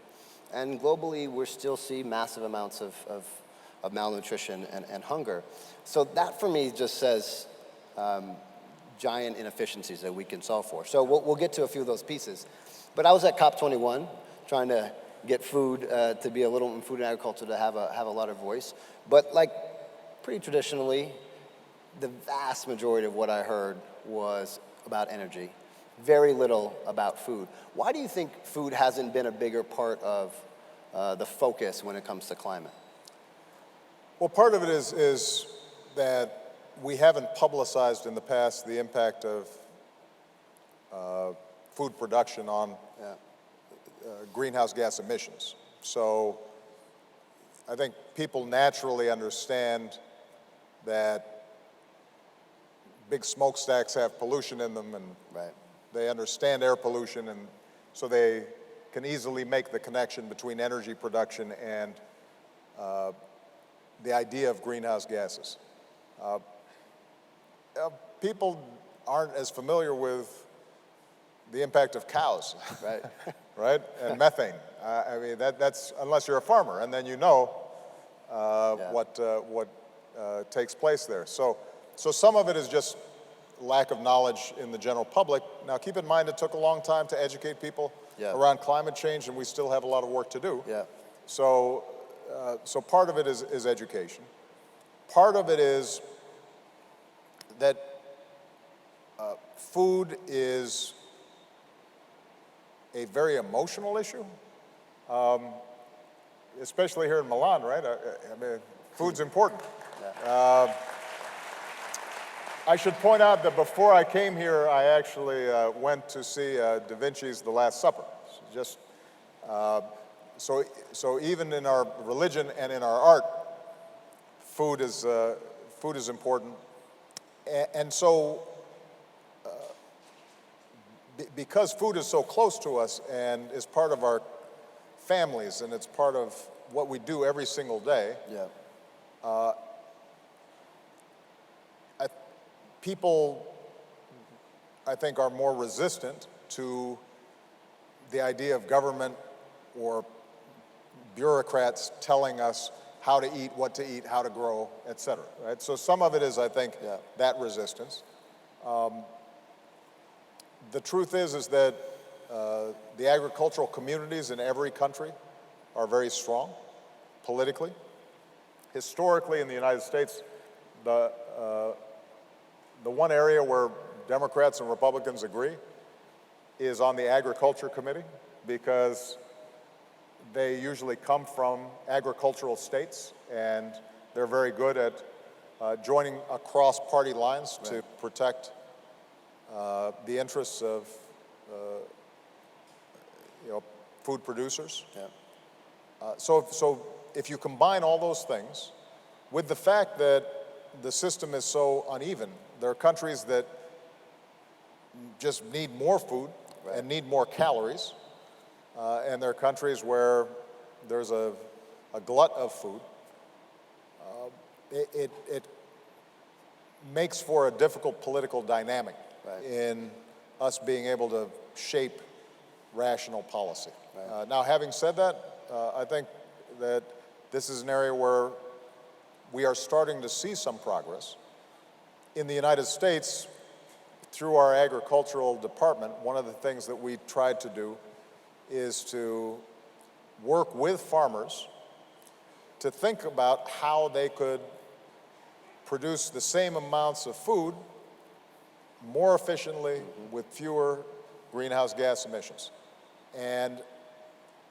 And globally, we still see massive amounts of malnutrition and hunger. So that for me just says giant inefficiencies that we can solve for. So we'll get to a few of those pieces. But I was at COP21 trying to get food to be a little in food and agriculture to have a lot of voice. But like pretty traditionally, the vast majority of what I heard was about energy. Very little about food. Why do you think food hasn't been a bigger part of the focus when it comes to climate? Well, part of it is that we haven't publicized in the past the impact of food production on greenhouse gas emissions. So I think people naturally understand that big smokestacks have pollution in them, and they understand air pollution, and so they can easily make the connection between energy production and the idea of greenhouse gases. People aren't as familiar with the impact of cows, right, and methane. I mean, that's unless you're a farmer, and then you know what takes place there. So some of it is just lack of knowledge in the general public. Now, keep in mind, it took a long time to educate people around climate change, and we still have a lot of work to do. So part of it is education. Part of it is that food is a very emotional issue, especially here in Milan, right? I mean, food's important. I should point out that before I came here, I actually went to see Da Vinci's The Last Supper. So even in our religion and in our art, food is important. And so, because food is so close to us and is part of our families and it's part of what we do every single day, people, I think, are more resistant to the idea of government or bureaucrats telling us how to eat, what to eat, how to grow, et cetera, right? So some of it is, I think, that resistance. The truth is that the agricultural communities in every country are very strong politically. Historically, in the United States, the one area where Democrats and Republicans agree is on the Agriculture Committee, because they usually come from agricultural states, and they're very good at joining across party lines to protect the interests of food producers. So if you combine all those things with the fact that the system is so uneven, there are countries that just need more food and need more calories, and there are countries where there's a glut of food. It makes for a difficult political dynamic in us being able to shape rational policy. Now, having said that, I think that this is an area where we are starting to see some progress. In the United States, through our agricultural department, one of the things that we tried to do is to work with farmers to think about how they could produce the same amounts of food more efficiently with fewer greenhouse gas emissions. And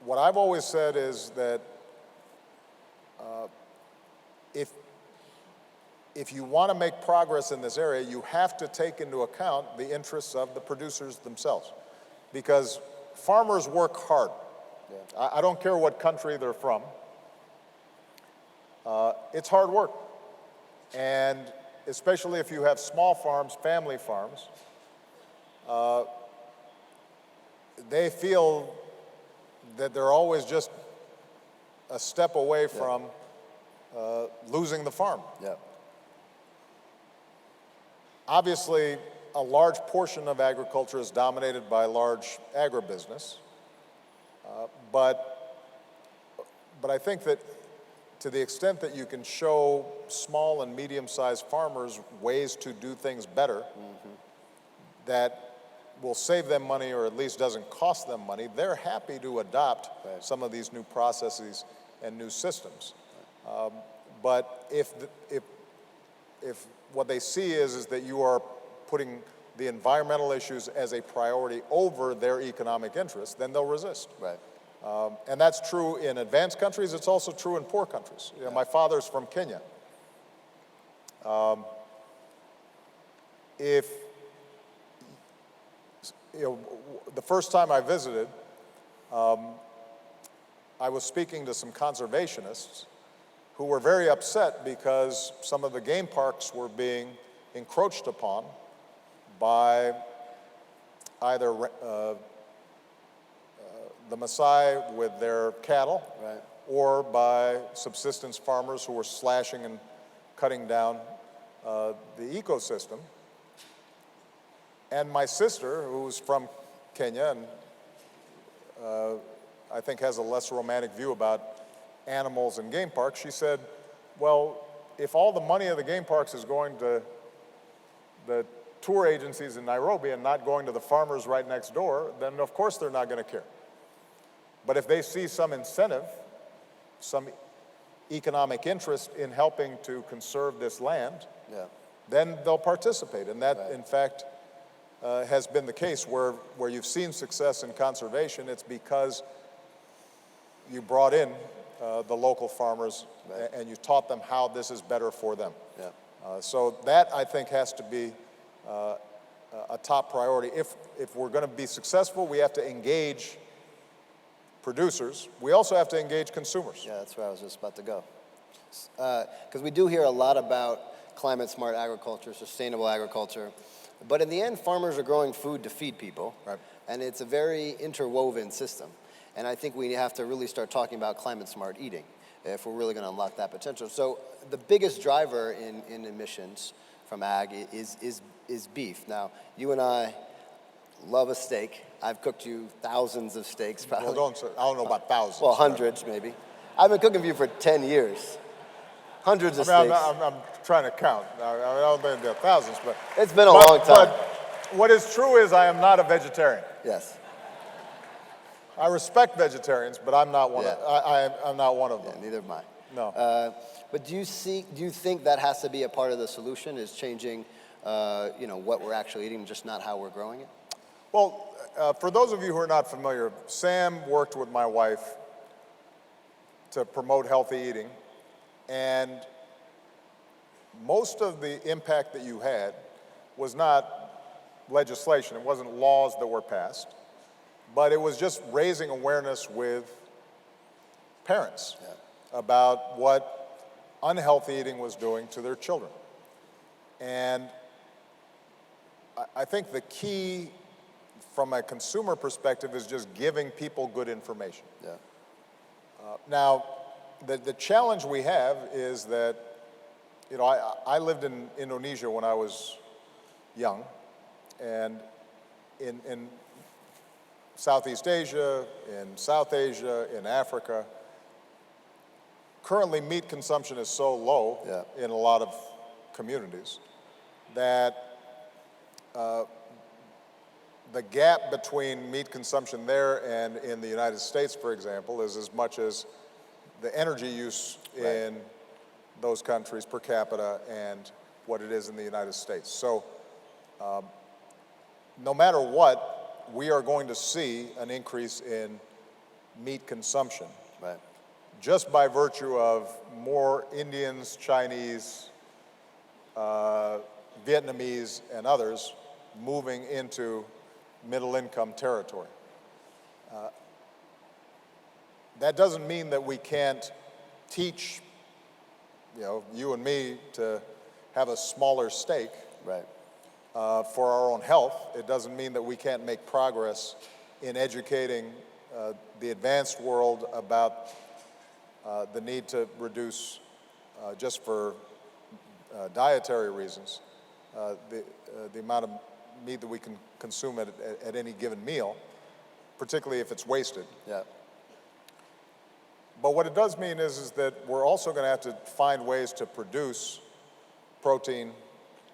what I've always said is that if you want to make progress in this area, you have to take into account the interests of the producers themselves. Because farmers work hard. I don't care what country they're from. It's hard work. And especially if you have small farms, family farms, they feel that they're always just a step away from losing the farm. Yeah. Obviously, a large portion of agriculture is dominated by large agribusiness, but I think that to the extent that you can show small and medium-sized farmers ways to do things better that will save them money or at least doesn't cost them money, they're happy to adopt some of these new processes and new systems. But if what they see is that you are putting the environmental issues as a priority over their economic interests, then they'll resist. Right. And that's true in advanced countries. It's also true in poor countries. You know, my father's from Kenya. The first time I visited, I was speaking to some conservationists who were very upset because some of the game parks were being encroached upon by either the Maasai with their cattle, or by subsistence farmers who were slashing and cutting down the ecosystem. And my sister, who's from Kenya and I think has a less romantic view about animals and game parks, she said, well, if all the money of the game parks is going to the tour agencies in Nairobi and not going to the farmers right next door, then of course they're not going to care. But if they see some incentive, some economic interest in helping to conserve this land, then they'll participate. And that, in fact, has been the case where you've seen success in conservation. It's because you brought in the local farmers and you taught them how this is better for them. So that, I think, has to be a top priority. If we're going to be successful, we have to engage producers. We also have to engage consumers. Yeah, that's where I was just about to go. Because we do hear a lot about climate-smart agriculture, sustainable agriculture, but in the end, farmers are growing food to feed people, and it's a very interwoven system. And I think we have to really start talking about climate-smart eating if we're really going to unlock that potential. So the biggest driver in emissions from ag is beef. Now, you and I love a steak. I've cooked you thousands of steaks, probably. Well, I don't know about thousands. Well, hundreds, maybe. I've been cooking for you for 10 years. Hundreds of steaks. I'm trying to count. I don't think there are thousands, but... It's been a long time. But what is true is I am not a vegetarian. Yes. I respect vegetarians, but I'm not one. I'm not one of them. Yeah, neither am I. No. But do you think that has to be a part of the solution? Is changing, what we're actually eating, just not how we're growing it? Well, for those of you who are not familiar, Sam worked with my wife to promote healthy eating, and most of the impact that you had was not legislation. It wasn't laws that were passed, but it was just raising awareness with parents about what unhealthy eating was doing to their children. And I think the key from a consumer perspective is just giving people good information. Now, the challenge we have is that, I lived in Indonesia when I was young, and in Southeast Asia, in South Asia, in Africa, currently meat consumption is so low in a lot of communities that the gap between meat consumption there and in the United States, for example, is as much as the energy use in those countries per capita and what it is in the United States. So no matter what, we are going to see an increase in meat consumption just by virtue of more Indians, Chinese, Vietnamese, and others moving into middle-income territory. That doesn't mean that we can't teach, you and me to have a smaller stake Right. for our own health. It doesn't mean that we can't make progress in educating the advanced world about the need to reduce, just for dietary reasons, the amount of meat that we can consume at any given meal, particularly if it's wasted. Yeah. But what it does mean is that we're also going to have to find ways to produce protein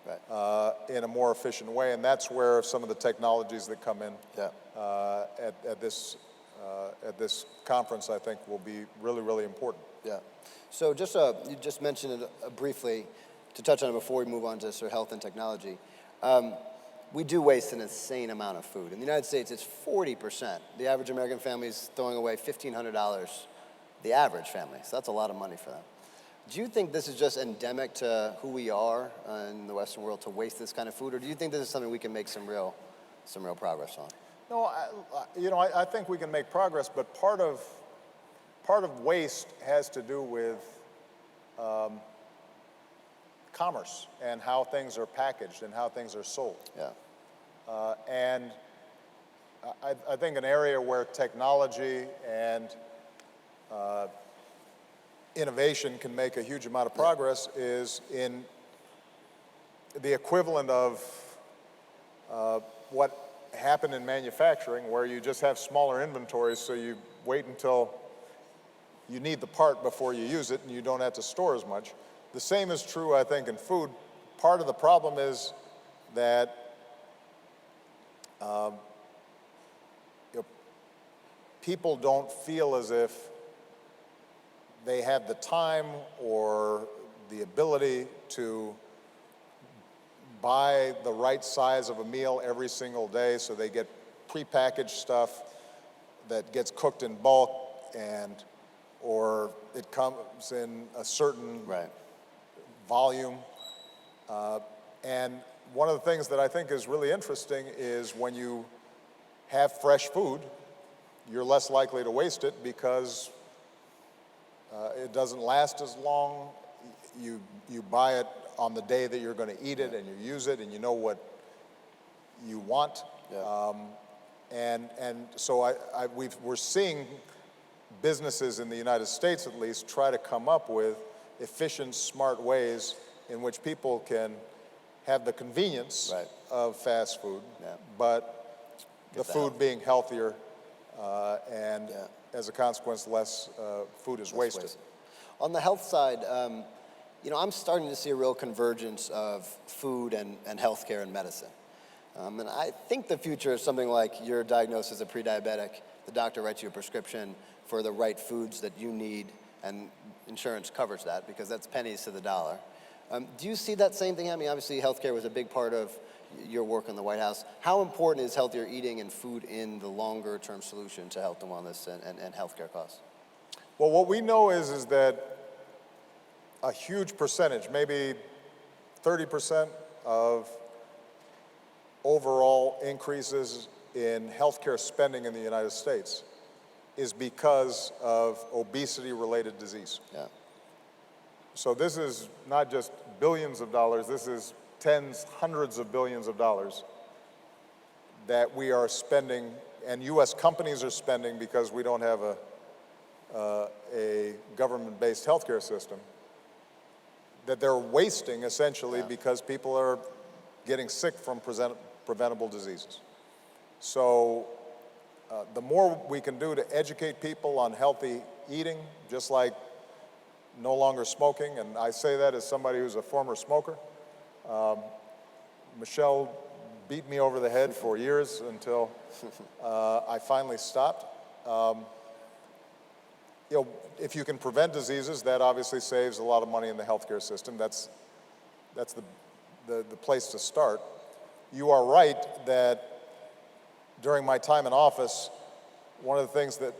Right. in a more efficient way, and that's where some of the technologies that come in Yeah. at this conference, I think, will be really, really important. Yeah. So just you just mentioned it briefly to touch on it before we move on to sort of health and technology. We do waste an insane amount of food. In the United States, it's 40%. The average American family is throwing away $1,500. The average family, so that's a lot of money for them. Do you think this is just endemic to who we are in the Western world to waste this kind of food, or do you think this is something we can make some real progress on? No, I think we can make progress, but part of waste has to do with commerce and how things are packaged and how things are sold. Yeah. And I think an area where technology and innovation can make a huge amount of progress is in the equivalent of what happened in manufacturing, where you just have smaller inventories, so you wait until you need the part before you use it and you don't have to store as much. The same is true, I think, in food. Part of the problem is that people don't feel as if they have the time or the ability to buy the right size of a meal every single day, so they get prepackaged stuff that gets cooked in bulk, or it comes in a certain Right. volume. And one of the things that I think is really interesting is when you have fresh food, you're less likely to waste it because it doesn't last as long. You buy it on the day that you're going to eat it, and you use it, and you know what you want. Yeah. And so we're seeing businesses in the United States, at least, try to come up with efficient, smart ways in which people can have the convenience Right. of fast food, Yeah. but the the food health. being healthier, and Yeah. as a consequence, less food is wasted. On the health side, I'm starting to see a real convergence of food and healthcare and medicine. And I think the future is something like you're diagnosed as a pre-diabetic, the doctor writes you a prescription for the right foods that you need, and insurance covers that because that's pennies to the dollar. Do you see that same thing happening? Obviously, healthcare was a big part of your work in the White House. How important is healthier eating and food in the longer-term solution to health and wellness and healthcare costs? Well, what we know is that a huge percentage, maybe 30% of overall increases in healthcare spending in the United States is because of obesity-related disease. Yeah. So this is not just billions of dollars, this is tens, hundreds of billions of dollars that we are spending, and U.S. companies are spending because we don't have a government-based healthcare system, that they're wasting essentially because people are getting sick from preventable diseases. So the more we can do to educate people on healthy eating, just like no longer smoking, and I say that as somebody who's a former smoker. Michelle beat me over the head for years until I finally stopped. If you can prevent diseases, that obviously saves a lot of money in the healthcare system. That's the place to start. You are right that during my time in office, one of the things that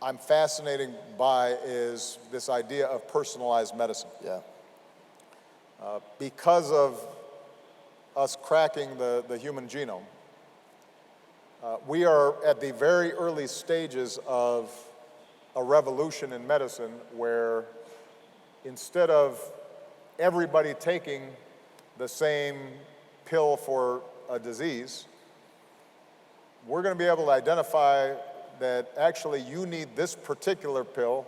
I'm fascinated by is this idea of personalized medicine. Yeah. Because of us cracking the human genome, We are at the very early stages of a revolution in medicine where instead of everybody taking the same pill for a disease, we're going to be able to identify that actually you need this particular pill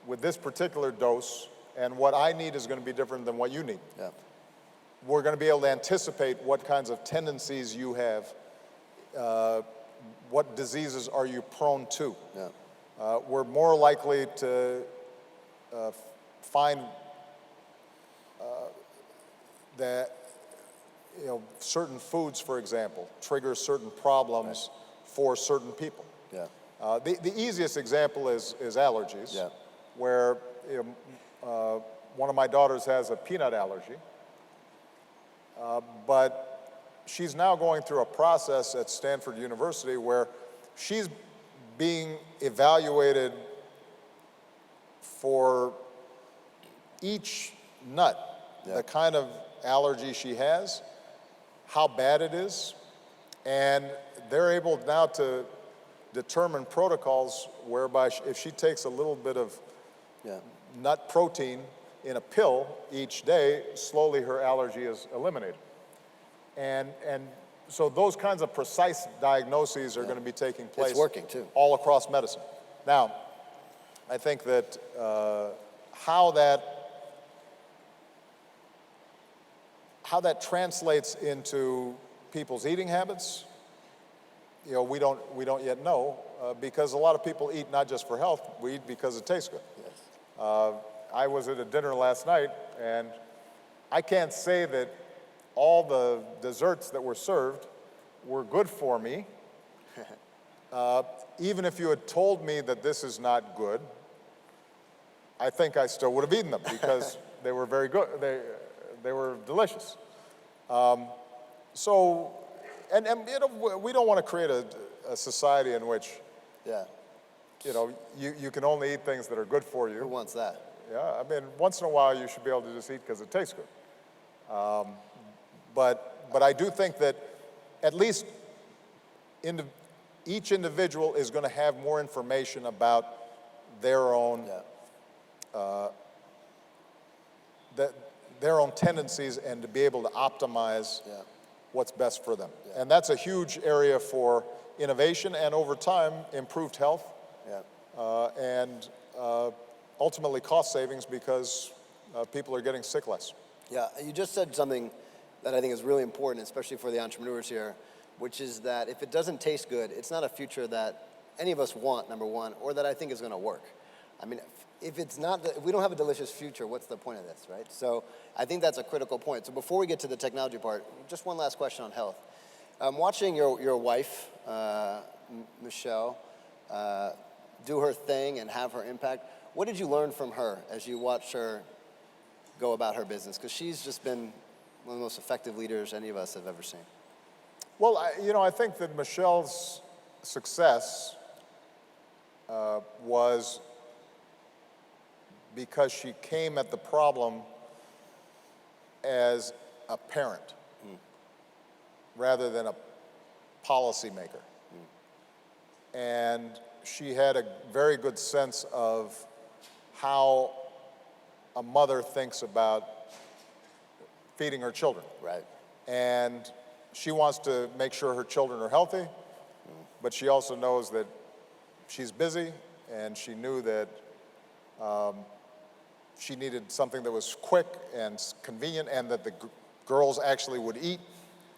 with this particular dose, and what I need is going to be different than what you need. Yeah. We're going to be able to anticipate what kinds of tendencies you have, what diseases are you prone to. Yeah. We're more likely to find that certain foods, for example, trigger certain problems for certain people. Yeah. The easiest example is allergies, Yeah. where one of my daughters has a peanut allergy, but she's now going through a process at Stanford University where she's being evaluated for each nut, the kind of allergy she has, how bad it is, and they're able now to determine protocols whereby if she takes a little bit of nut protein in a pill each day, slowly her allergy is eliminated. And so those kinds of precise diagnoses are going to be taking place. It's working too. All across medicine. Now, I think that how that translates into people's eating habits, we don't yet know, because a lot of people eat not just for health, we eat because it tastes good. Yes. I was at a dinner last night, and I can't say that all the desserts that were served were good for me. Even if you had told me that this is not good, I think I still would have eaten them because they were very good. They were delicious. So, and we don't want to create a society in which you can only eat things that are good for you. Who wants that? Yeah, I mean, once in a while you should be able to just eat because it tastes good. But I do think that at least each individual is going to have more information about their own their own tendencies and to be able to optimize what's best for them. Yeah. And that's a huge area for innovation and over time improved health and ultimately cost savings because people are getting sick less. Yeah, you just said something that I think is really important, especially for the entrepreneurs here, which is that if it doesn't taste good, it's not a future that any of us want, number one, or that I think is going to work. I mean, if we don't have a delicious future, what's the point of this, right? So I think that's a critical point. So before we get to the technology part, just one last question on health. Watching your wife, Michelle, do her thing and have her impact, what did you learn from her as you watched her go about her business? Because she's just been one of the most effective leaders any of us have ever seen. Well, I think that Michelle's success was because she came at the problem as a parent rather than a policymaker. And she had a very good sense of how a mother thinks about feeding her children. Right. And she wants to make sure her children are healthy, but she also knows that she's busy, and she knew that she needed something that was quick and convenient and that the girls actually would eat.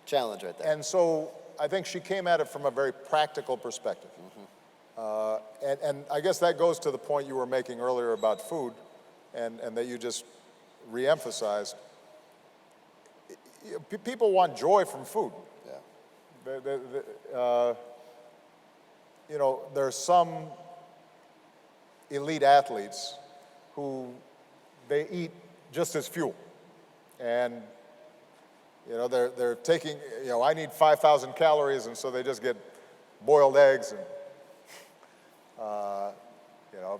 Challenge right there. And so I think she came at it from a very practical perspective. And I guess that goes to the point you were making earlier about food and that you just re-emphasized. People want joy from food. Yeah. There's some elite athletes who they eat just as fuel. And, they're taking, I need 5,000 calories, and so they just get boiled eggs and,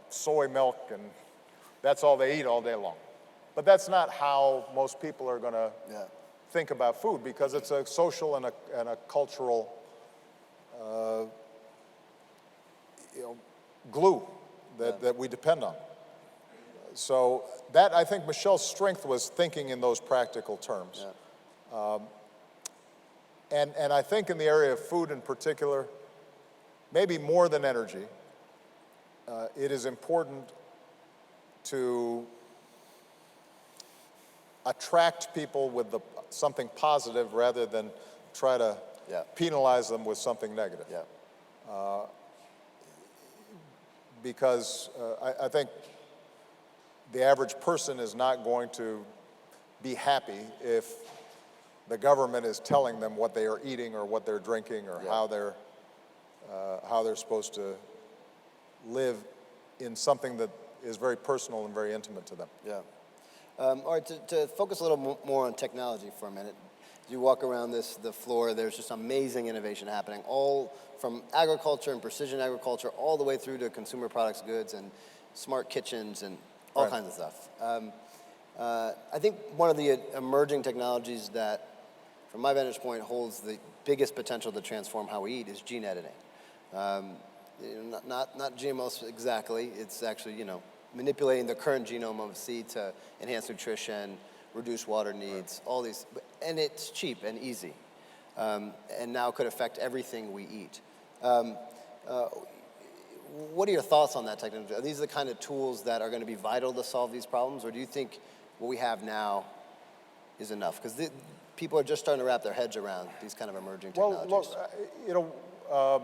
soy milk, and that's all they eat all day long. But that's not how most people are going to think about food, because it's a social and a cultural glue that we depend on. So that, I think Michelle's strength was thinking in those practical terms. Yeah. And I think in the area of food in particular, maybe more than energy, it is important to attract people with something positive rather than try to penalize them with something negative. Yeah. Because I think the average person is not going to be happy if the government is telling them what they are eating or what they're drinking or how they're supposed to live in something that is very personal and very intimate to them. Yeah. All right, to focus a little more on technology for a minute, as you walk around the floor, there's just amazing innovation happening, all from agriculture and precision agriculture all the way through to consumer products, goods, and smart kitchens and all kinds of stuff. I think one of the emerging technologies that, from my vantage point, holds the biggest potential to transform how we eat is gene editing. Not GMOs exactly. It's actually, manipulating the current genome of a seed to enhance nutrition, reduce water needs, all these, and it's cheap and easy, and now could affect everything we eat. What are your thoughts on that technology? Are these the kind of tools that are going to be vital to solve these problems, or do you think what we have now is enough? Because people are just starting to wrap their heads around these kind of emerging technologies. Well,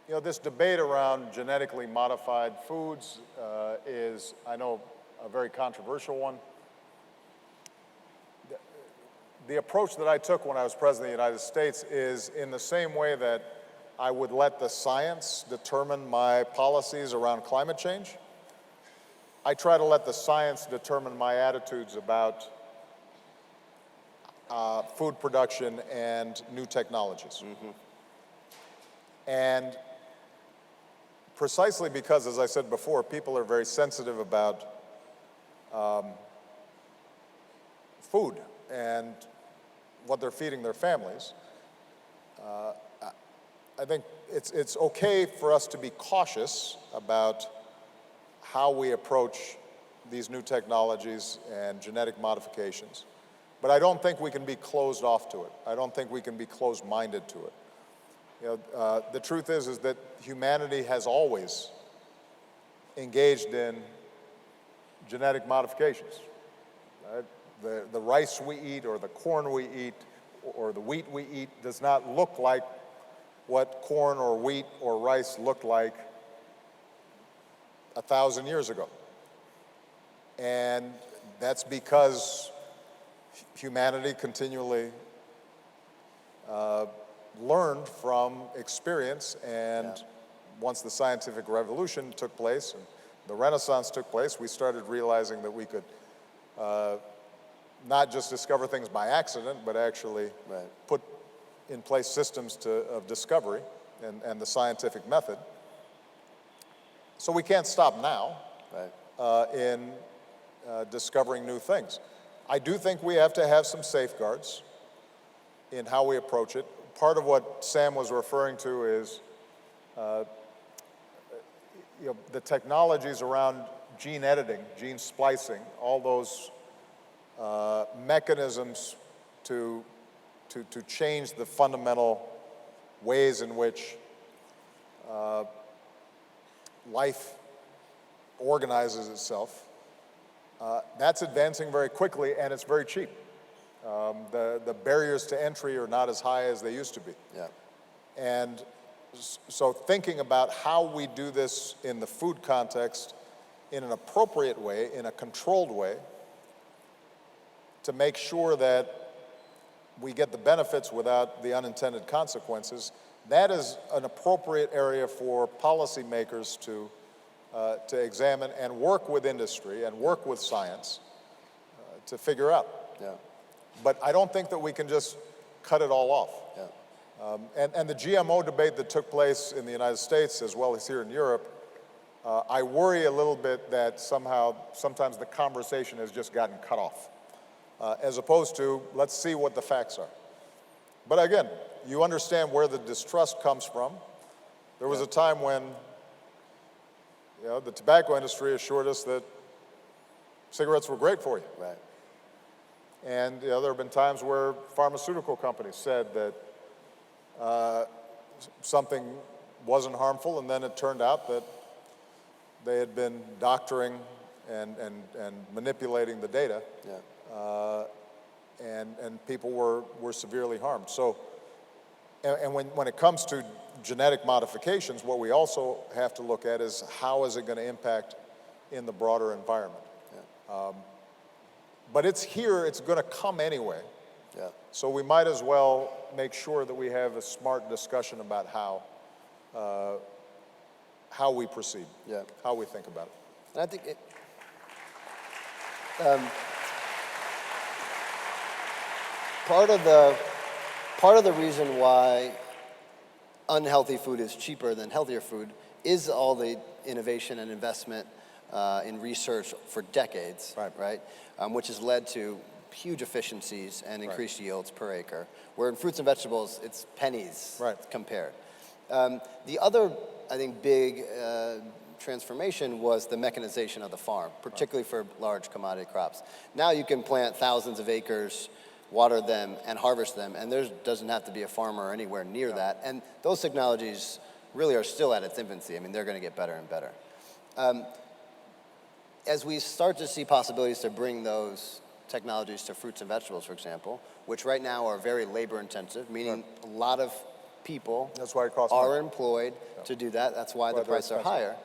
look, this debate around genetically modified foods is, I know, a very controversial one. The approach that I took when I was president of the United States is in the same way that I would let the science determine my policies around climate change. I try to let the science determine my attitudes about food production and new technologies. Mm-hmm. And precisely because, as I said before, people are very sensitive about food and what they're feeding their families, I think it's okay for us to be cautious about how we approach these new technologies and genetic modifications. But I don't think we can be closed off to it. I don't think we can be closed-minded to it. The truth is that humanity has always engaged in genetic modifications. Right? The rice we eat or the corn we eat or the wheat we eat does not look like what corn or wheat or rice looked like 1,000 years ago. And that's because humanity continually learned from experience, and once the scientific revolution took place and the Renaissance took place, we started realizing that we could not just discover things by accident, but actually put in place systems of discovery and the scientific method. So we can't stop now in discovering new things. I do think we have to have some safeguards in how we approach it. Part of what Sam was referring to is the technologies around gene editing, gene splicing, all those mechanisms to change the fundamental ways in which life organizes itself. That's advancing very quickly, and it's very cheap. The barriers to entry are not as high as they used to be. Yeah. And so thinking about how we do this in the food context in an appropriate way, in a controlled way, to make sure that we get the benefits without the unintended consequences, that is an appropriate area for policymakers to examine and work with industry and work with science to figure out. Yeah. But I don't think that we can just cut it all off. Yeah. And the GMO debate that took place in the United States as well as here in Europe, I worry a little bit that sometimes the conversation has just gotten cut off, as opposed to let's see what the facts are. But again, you understand where the distrust comes from. There was a time when the tobacco industry assured us that cigarettes were great for you. Right. And there have been times where pharmaceutical companies said that something wasn't harmful, and then it turned out that they had been doctoring and manipulating the data, and people were severely harmed. So, and when it comes to genetic modifications, what we also have to look at is how is it going to impact in the broader environment. But it's here, it's going to come anyway. So we might as well make sure that we have a smart discussion about how we proceed, how we think about it. And I think part of the reason why unhealthy food is cheaper than healthier food is all the innovation and investment in research for decades, right? Which has led to huge efficiencies and increased yields per acre, where in fruits and vegetables, it's pennies compared. The other, I think, big transformation was the mechanization of the farm, particularly for large commodity crops. Now you can plant thousands of acres, water them, and harvest them, and there doesn't have to be a farmer anywhere near that. And those technologies really are still at its infancy. I mean, they're going to get better and better. As we start to see possibilities to bring those technologies to fruits and vegetables, for example, which right now are very labor intensive, meaning a lot of people are employed to do that. That's why the prices are higher.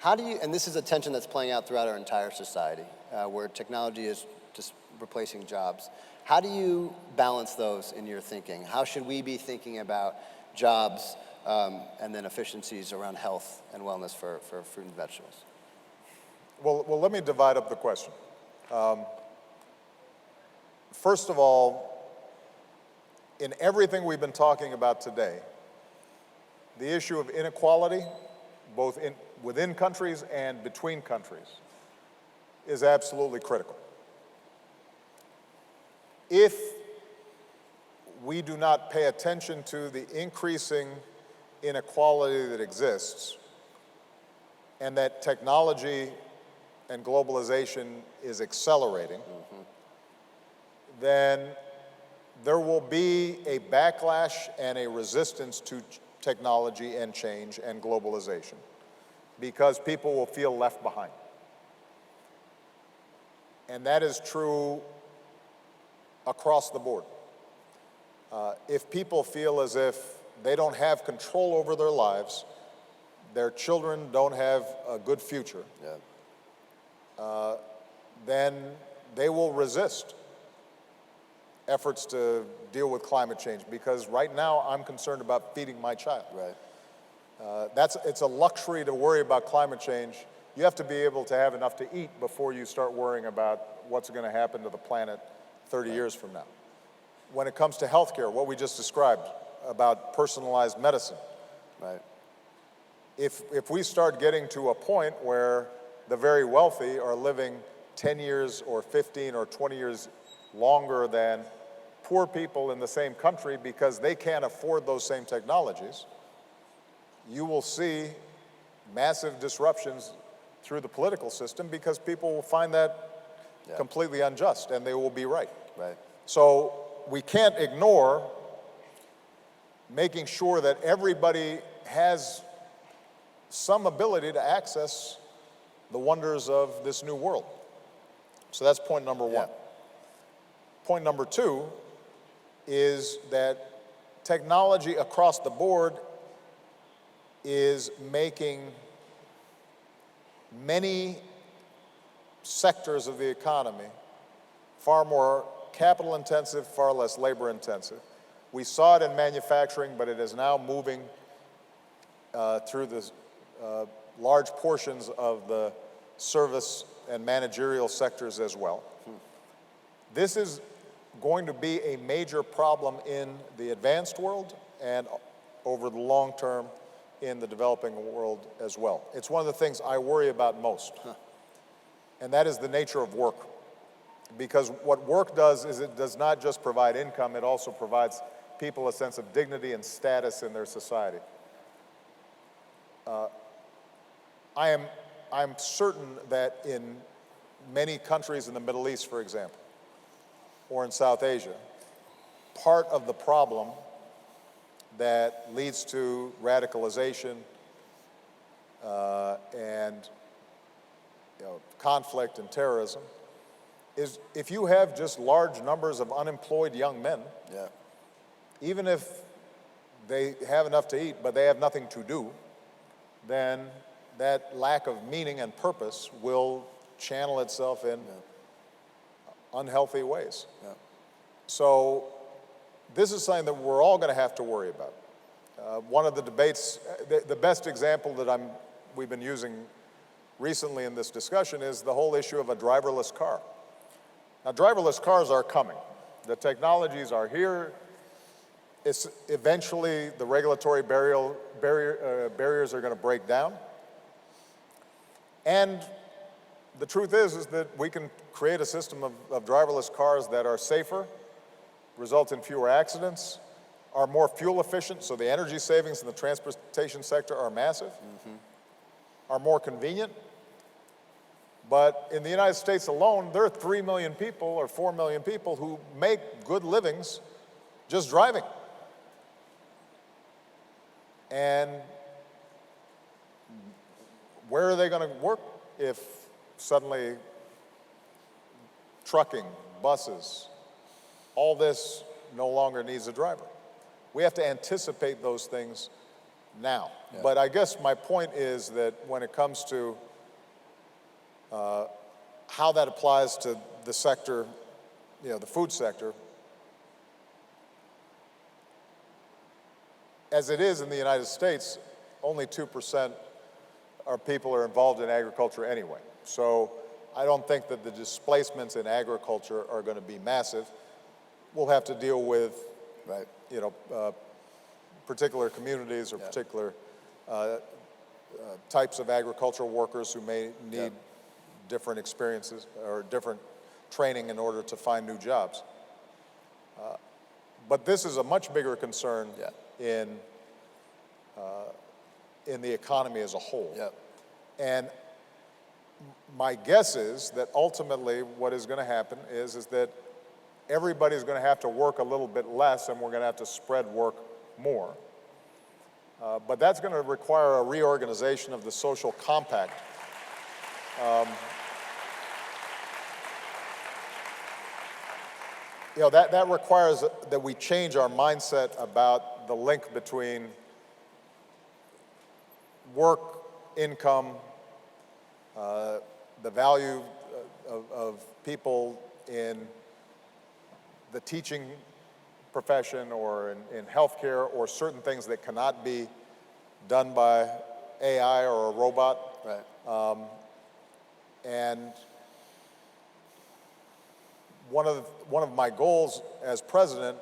How do you, and this is a tension that's playing out throughout our entire society, where technology is just replacing jobs. How do you balance those in your thinking? How should we be thinking about jobs and then efficiencies around health and wellness for fruit and vegetables? Well, let me divide up the question. First of all, in everything we've been talking about today, the issue of inequality, both within countries and between countries, is absolutely critical. If we do not pay attention to the increasing inequality that exists, and that technology and globalization is accelerating, then there will be a backlash and a resistance to technology and change and globalization because people will feel left behind. And that is true across the board. If people feel as if they don't have control over their lives, their children don't have a good future, then they will resist efforts to deal with climate change, because right now I'm concerned about feeding my child. It's a luxury to worry about climate change. You have to be able to have enough to eat before you start worrying about what's going to happen to the planet 30 years from now. When it comes to healthcare, what we just described about personalized medicine, if we start getting to a point where the very wealthy are living 10 years or 15 or 20 years longer than poor people in the same country because they can't afford those same technologies, you will see massive disruptions through the political system because people will find that completely unjust, and they will be right. So we can't ignore making sure that everybody has some ability to access the wonders of this new world. So that's point number one. Point number two is that technology across the board is making many sectors of the economy far more capital intensive, far less labor intensive. We saw it in manufacturing, but it is now moving through the large portions of the service and managerial sectors as well. This is going to be a major problem in the advanced world and over the long term in the developing world as well. It's one of the things I worry about most, and that is the nature of work. Because what work does is it does not just provide income, it also provides people a sense of dignity and status in their society. I'm certain that in many countries in the Middle East, for example, or in South Asia, part of the problem that leads to radicalization and conflict and terrorism is if you have just large numbers of unemployed young men, even if they have enough to eat but they have nothing to do, then that lack of meaning and purpose will channel itself in unhealthy ways. So this is something that we're all going to have to worry about. One of the debates, the best example that we've been using recently in this discussion is the whole issue of a driverless car. Now, driverless cars are coming. The technologies are here. It's eventually the regulatory barriers are going to break down. And the truth is that we can create a system of driverless cars that are safer, result in fewer accidents, are more fuel efficient, so the energy savings in the transportation sector are massive, are more convenient. But in the United States alone, there are 3 million people or 4 million people who make good livings just driving. And where are they going to work if suddenly trucking, buses, all this no longer needs a driver? We have to anticipate those things now. But I guess my point is that when it comes to how that applies to the sector, the food sector, as it is in the United States, only 2% of people are involved in agriculture anyway. So I don't think that the displacements in agriculture are going to be massive. We'll have to deal with, particular communities or particular types of agricultural workers who may need different experiences or different training in order to find new jobs. But this is a much bigger concern in the economy as a whole. And my guess is that ultimately what is going to happen is that everybody's going to have to work a little bit less and we're going to have to spread work more. But that's going to require a reorganization of the social compact. That requires that we change our mindset about the link between work, income, the value of people in the teaching profession or in healthcare or certain things that cannot be done by AI or a robot. And one of my goals as president,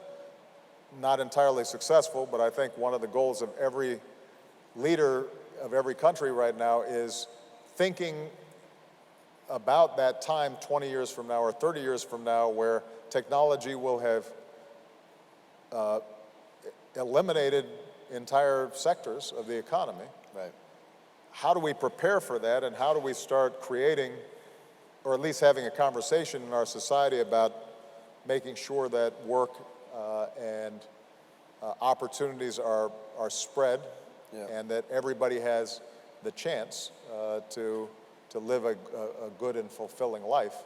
not entirely successful, but I think one of the goals of every leader of every country right now is thinking about that time 20 years from now or 30 years from now where technology will have eliminated entire sectors of the economy. How do we prepare for that, and how do we start creating, or at least having a conversation in our society about making sure that work and opportunities are spread and that everybody has the chance to live a good and fulfilling life,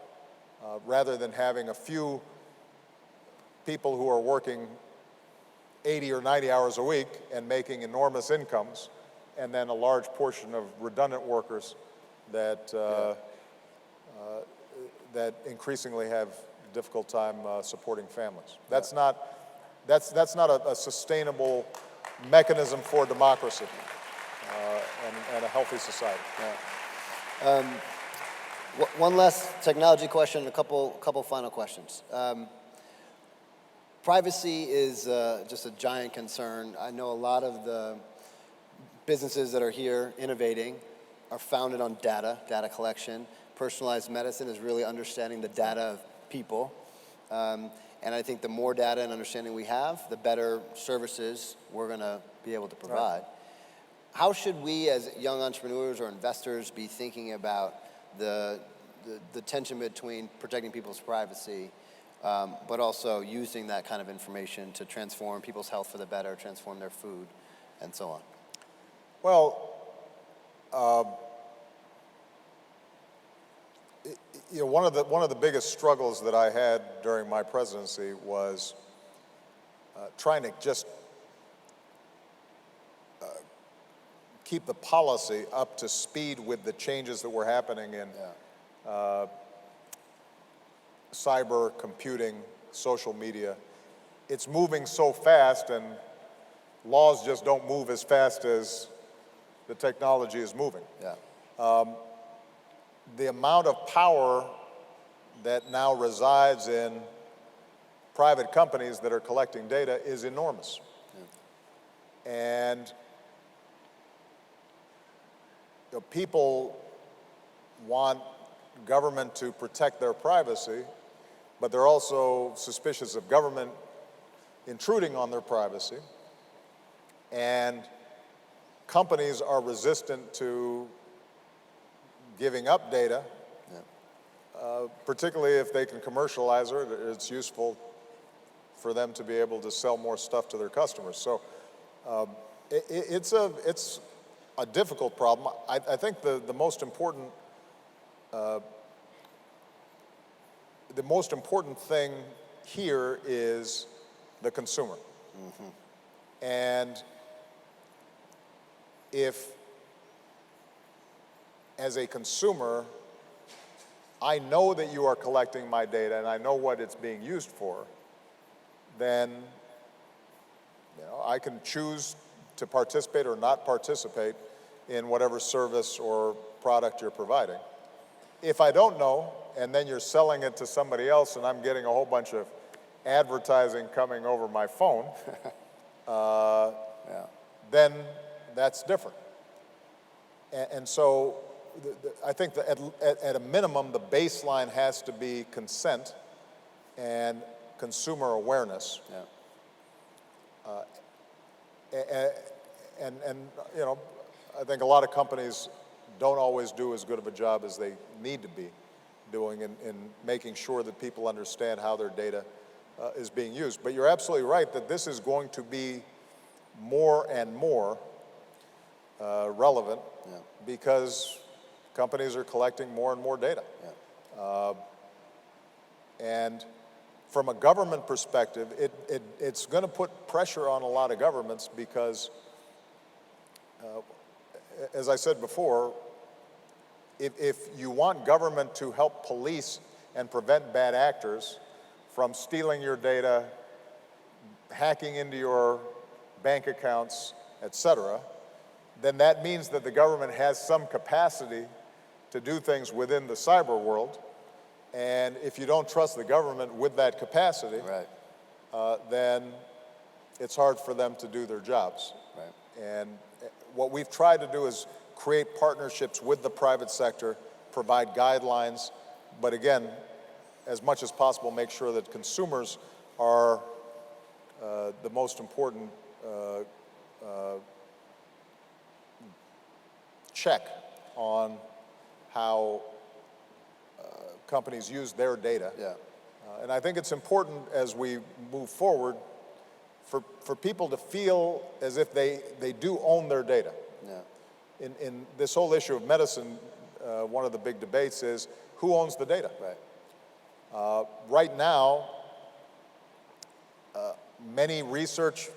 rather than having a few people who are working 80 or 90 hours a week and making enormous incomes, and then a large portion of redundant workers that that increasingly have a difficult time supporting families. That's not a sustainable mechanism for democracy and a healthy society. One last technology question, a couple final questions. Privacy is just a giant concern. I know a lot of the businesses that are here innovating are founded on data collection. Personalized medicine is really understanding the data of people. And I think the more data and understanding we have, the better services we're going to be able to provide. Right. How should we as young entrepreneurs or investors be thinking about the tension between protecting people's privacy, but also using that kind of information to transform people's health for the better, transform their food, and so on? Well, one of the biggest struggles that I had during my presidency was trying to just keep the policy up to speed with the changes that were happening in cyber computing, social media. It's moving so fast, and laws just don't move as fast as the technology is moving. Yeah. The amount of power that now resides in private companies that are collecting data is enormous. Yeah. And people want government to protect their privacy, but they're also suspicious of government intruding on their privacy. And companies are resistant to giving up data, particularly if they can commercialize it. It's useful for them to be able to sell more stuff to their customers. So it's a difficult problem. I think the most important thing here is the consumer. Mm-hmm. And if, as a consumer, I know that you are collecting my data and I know what it's being used for, then I can choose to participate or not participate in whatever service or product you're providing. If I don't know, and then you're selling it to somebody else and I'm getting a whole bunch of advertising coming over my phone, then that's different. And so I think that at a minimum, the baseline has to be consent and consumer awareness. Yeah. And I think a lot of companies don't always do as good of a job as they need to be doing in making sure that people understand how their data is being used. But you're absolutely right that this is going to be more and more relevant because companies are collecting more and more data. Yeah. And from a government perspective, it's going to put pressure on a lot of governments because, as I said before, if you want government to help police and prevent bad actors from stealing your data, hacking into your bank accounts, et cetera, then that means that the government has some capacity to do things within the cyber world. And if you don't trust the government with that capacity, right, then it's hard for them to do their jobs. Right. And what we've tried to do is create partnerships with the private sector, provide guidelines, but again, as much as possible, make sure that consumers are the most important check on how companies use their data. Yeah. And I think it's important as we move forward for people to feel as if they do own their data. Yeah. In this whole issue of medicine, one of the big debates is who owns the data? Right. Right now, many research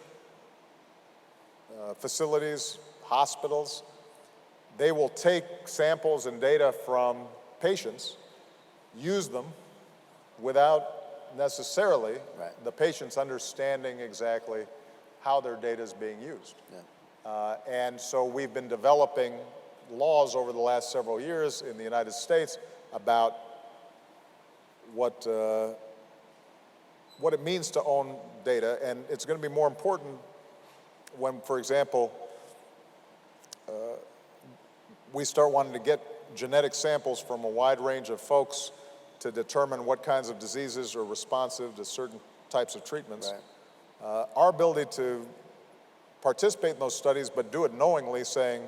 facilities, hospitals, they will take samples and data from patients, use them without necessarily the patients understanding exactly how their data is being used. Yeah. And so we've been developing laws over the last several years in the United States about what it means to own data, and it's going to be more important when, for example, we start wanting to get genetic samples from a wide range of folks to determine what kinds of diseases are responsive to certain types of treatments. Right. Our ability to participate in those studies, but do it knowingly, saying,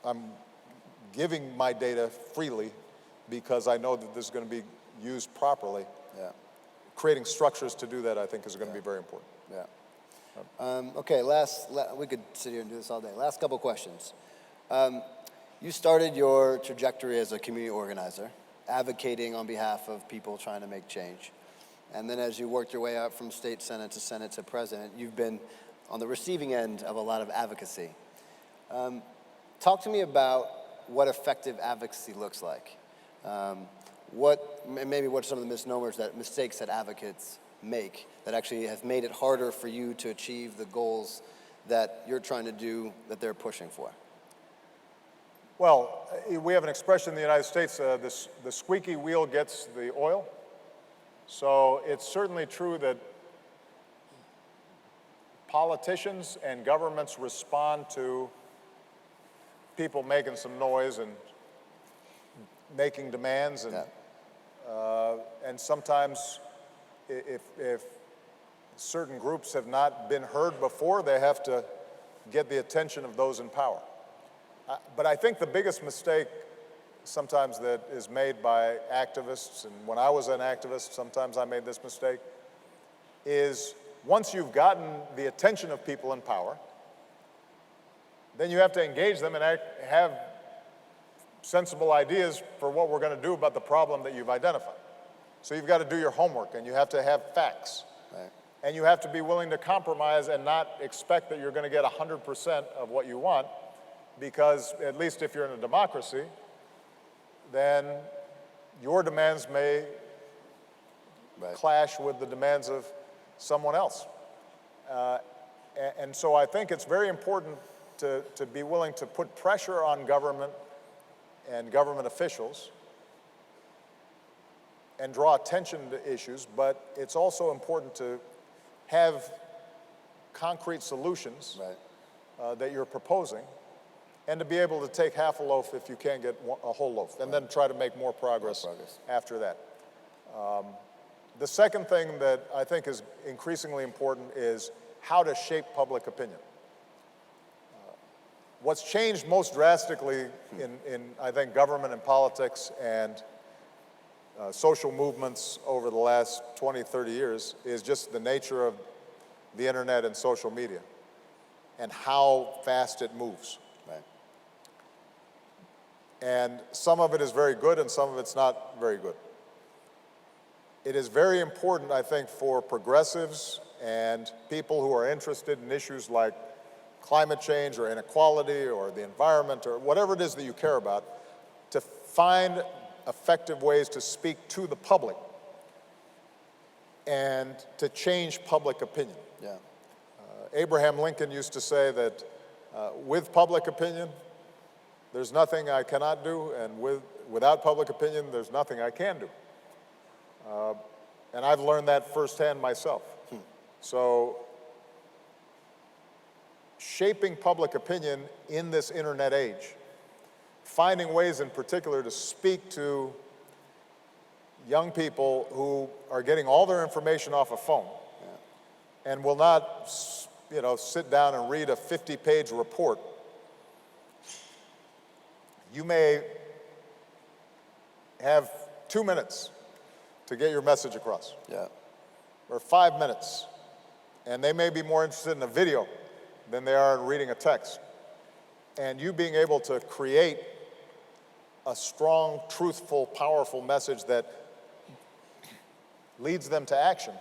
I'm giving my data freely because I know that this is going to be used properly. Yeah. Creating structures to do that, I think, is going to be very important. Yeah. Okay, we could sit here and do this all day. Last couple questions. You started your trajectory as a community organizer, advocating on behalf of people trying to make change. And then as you worked your way up from state senate to president, you've been on the receiving end of a lot of advocacy. Talk to me about what effective advocacy looks like. Maybe what are some of the mistakes that advocates make that actually have made it harder for you to achieve the goals that you're trying to do, that they're pushing for? Well, we have an expression in the United States, the squeaky wheel gets the oil. So it's certainly true that politicians and governments respond to people making some noise and making demands, and sometimes if certain groups have not been heard before, they have to get the attention of those in power. But I think the biggest mistake sometimes that is made by activists, and when I was an activist, sometimes I made this mistake, is once you've gotten the attention of people in power, then you have to engage them and have sensible ideas for what we're going to do about the problem that you've identified. So you've got to do your homework, and you have to have facts. Right. And you have to be willing to compromise and not expect that you're going to get 100% of what you want, because at least if you're in a democracy, then your demands may clash with the demands of someone else. And so I think it's very important to be willing to put pressure on government and government officials and draw attention to issues, but it's also important to have concrete solutions that you're proposing, and to be able to take half a loaf if you can't get a whole loaf, and then try to make more progress after that. The second thing that I think is increasingly important is how to shape public opinion. What's changed most drastically in I think, government and politics and social movements over the last 20, 30 years is just the nature of the internet and social media and how fast it moves. And some of it is very good and some of it's not very good. It is very important, I think, for progressives and people who are interested in issues like climate change or inequality or the environment or whatever it is that you care about, to find effective ways to speak to the public and to change public opinion. Abraham Lincoln used to say that with public opinion, there's nothing I cannot do, and without public opinion, there's nothing I can do. And I've learned that firsthand myself. So shaping public opinion in this internet age, finding ways in particular to speak to young people who are getting all their information off a phone and will not, sit down and read a 50-page report. You may have 2 minutes to get your message across, or 5 minutes, and they may be more interested in a video than they are in reading a text. And you being able to create a strong, truthful, powerful message that leads them to action,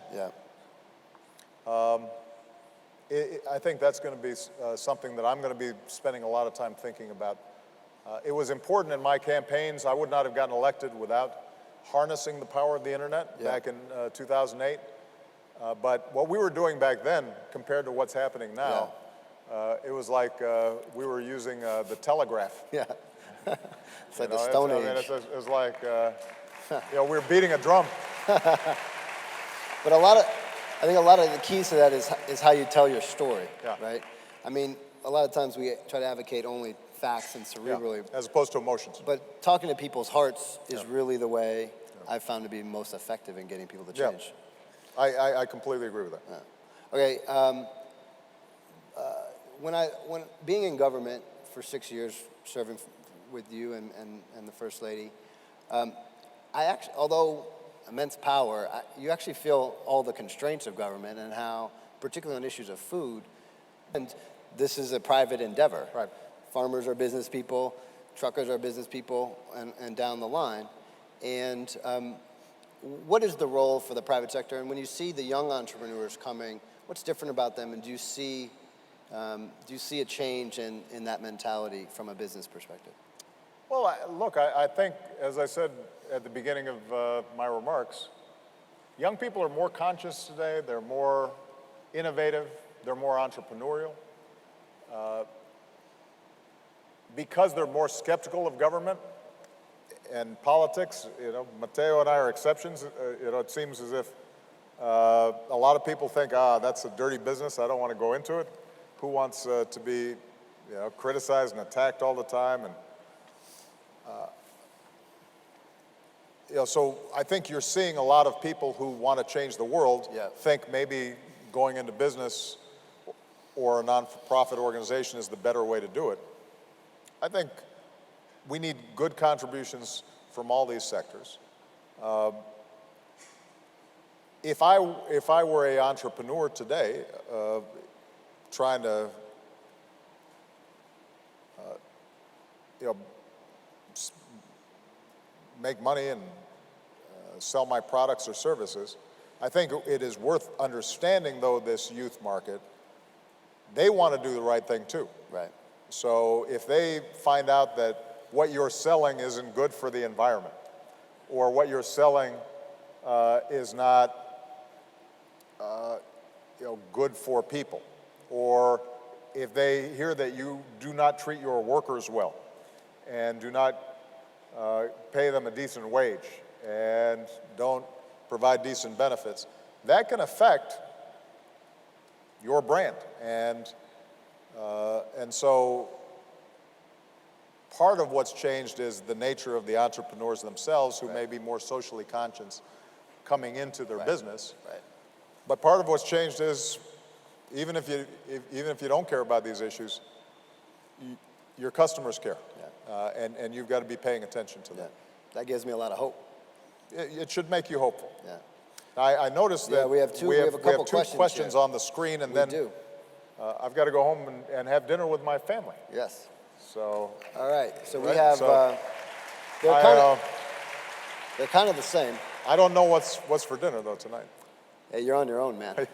I think that's going to be something that I'm going to be spending a lot of time thinking about. It was important in my campaigns. I would not have gotten elected without harnessing the power of the internet back in 2008. But what we were doing back then compared to what's happening now, it was like we were using the telegraph. It's like the Stone Age. It's like, we were beating a drum. But I think a lot of the keys to that is how you tell your story, right? I mean, a lot of times we try to advocate only facts and cerebrally. As opposed to emotions. But talking to people's hearts is really the way I've found to be most effective in getting people to change. I completely agree with that. Okay, when being in government for 6 years, serving with you and the First Lady, I actually, although immense power, you actually feel all the constraints of government and how, particularly on issues of food, and this is a private endeavor. Right. Farmers are business people, truckers are business people, and down the line. And what is the role for the private sector? And when you see the young entrepreneurs coming, what's different about them? And do you see a change in that mentality from a business perspective? Well, look, I think, as I said at the beginning of my remarks, young people are more conscious today, they're more innovative, they're more entrepreneurial. Because they're more skeptical of government and politics, Matteo and I are exceptions. It seems as if a lot of people think, that's a dirty business, I don't want to go into it. Who wants to be criticized and attacked all the time? And so I think you're seeing a lot of people who want to change the world think maybe going into business or a non-profit organization is the better way to do it. I think we need good contributions from all these sectors. If I were an entrepreneur today, trying to make money and sell my products or services, I think it is worth understanding, though, this youth market. They want to do the right thing too. Right. So if they find out that what you're selling isn't good for the environment, or what you're selling is not good for people, or if they hear that you do not treat your workers well and do not pay them a decent wage and don't provide decent benefits, that can affect your brand. And so part of what's changed is the nature of the entrepreneurs themselves, who may be more socially conscious coming into their business. Right. But part of what's changed is, even if you don't care about these issues, your customers care, and you've got to be paying attention to that. That gives me a lot of hope. It should make you hopeful. Yeah. I noticed that we have two questions on the screen, and then I've got to go home and have dinner with my family. Yes. So. All right. So we Right, have. so They're kind of the same. I don't know what's for dinner though tonight. Hey, you're on your own, man.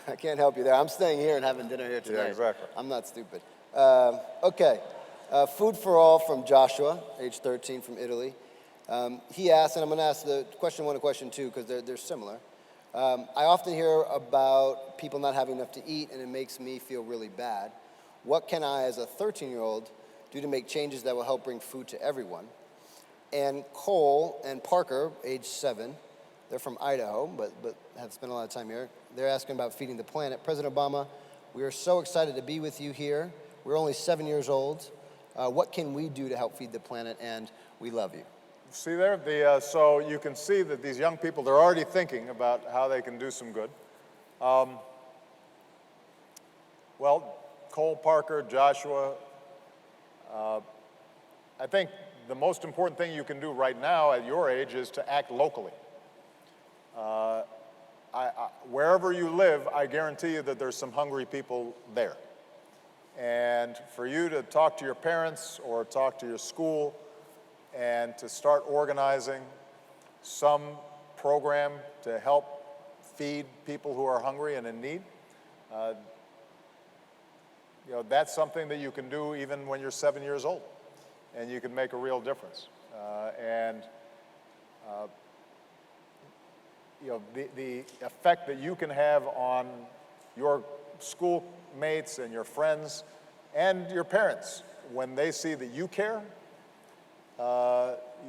I can't help you there. I'm staying here and having dinner here tonight. Yeah, exactly. I'm not stupid. Okay. Food for All from Joshua, age 13, from Italy. He asked, and I'm going to ask the question 1 and question 2 because they're similar. I often hear about people not having enough to eat, and it makes me feel really bad. What can I, as a 13-year-old, do to make changes that will help bring food to everyone? And Cole and Parker, age 7, they're from Idaho, but have spent a lot of time here. They're asking about feeding the planet. President Obama, we are so excited to be with you here. We're only 7 years old. What can we do to help feed the planet? And we love you. See there? So you can see that these young people, they're already thinking about how they can do some good. Well, Cole, Parker, Joshua, I think the most important thing you can do right now at your age is to act locally. Wherever you live, I guarantee you that there's some hungry people there. And for you to talk to your parents or talk to your school and to start organizing some program to help feed people who are hungry and in need, that's something that you can do even when you're 7 years old, and you can make a real difference. The effect that you can have on your schoolmates and your friends and your parents when they see that you care,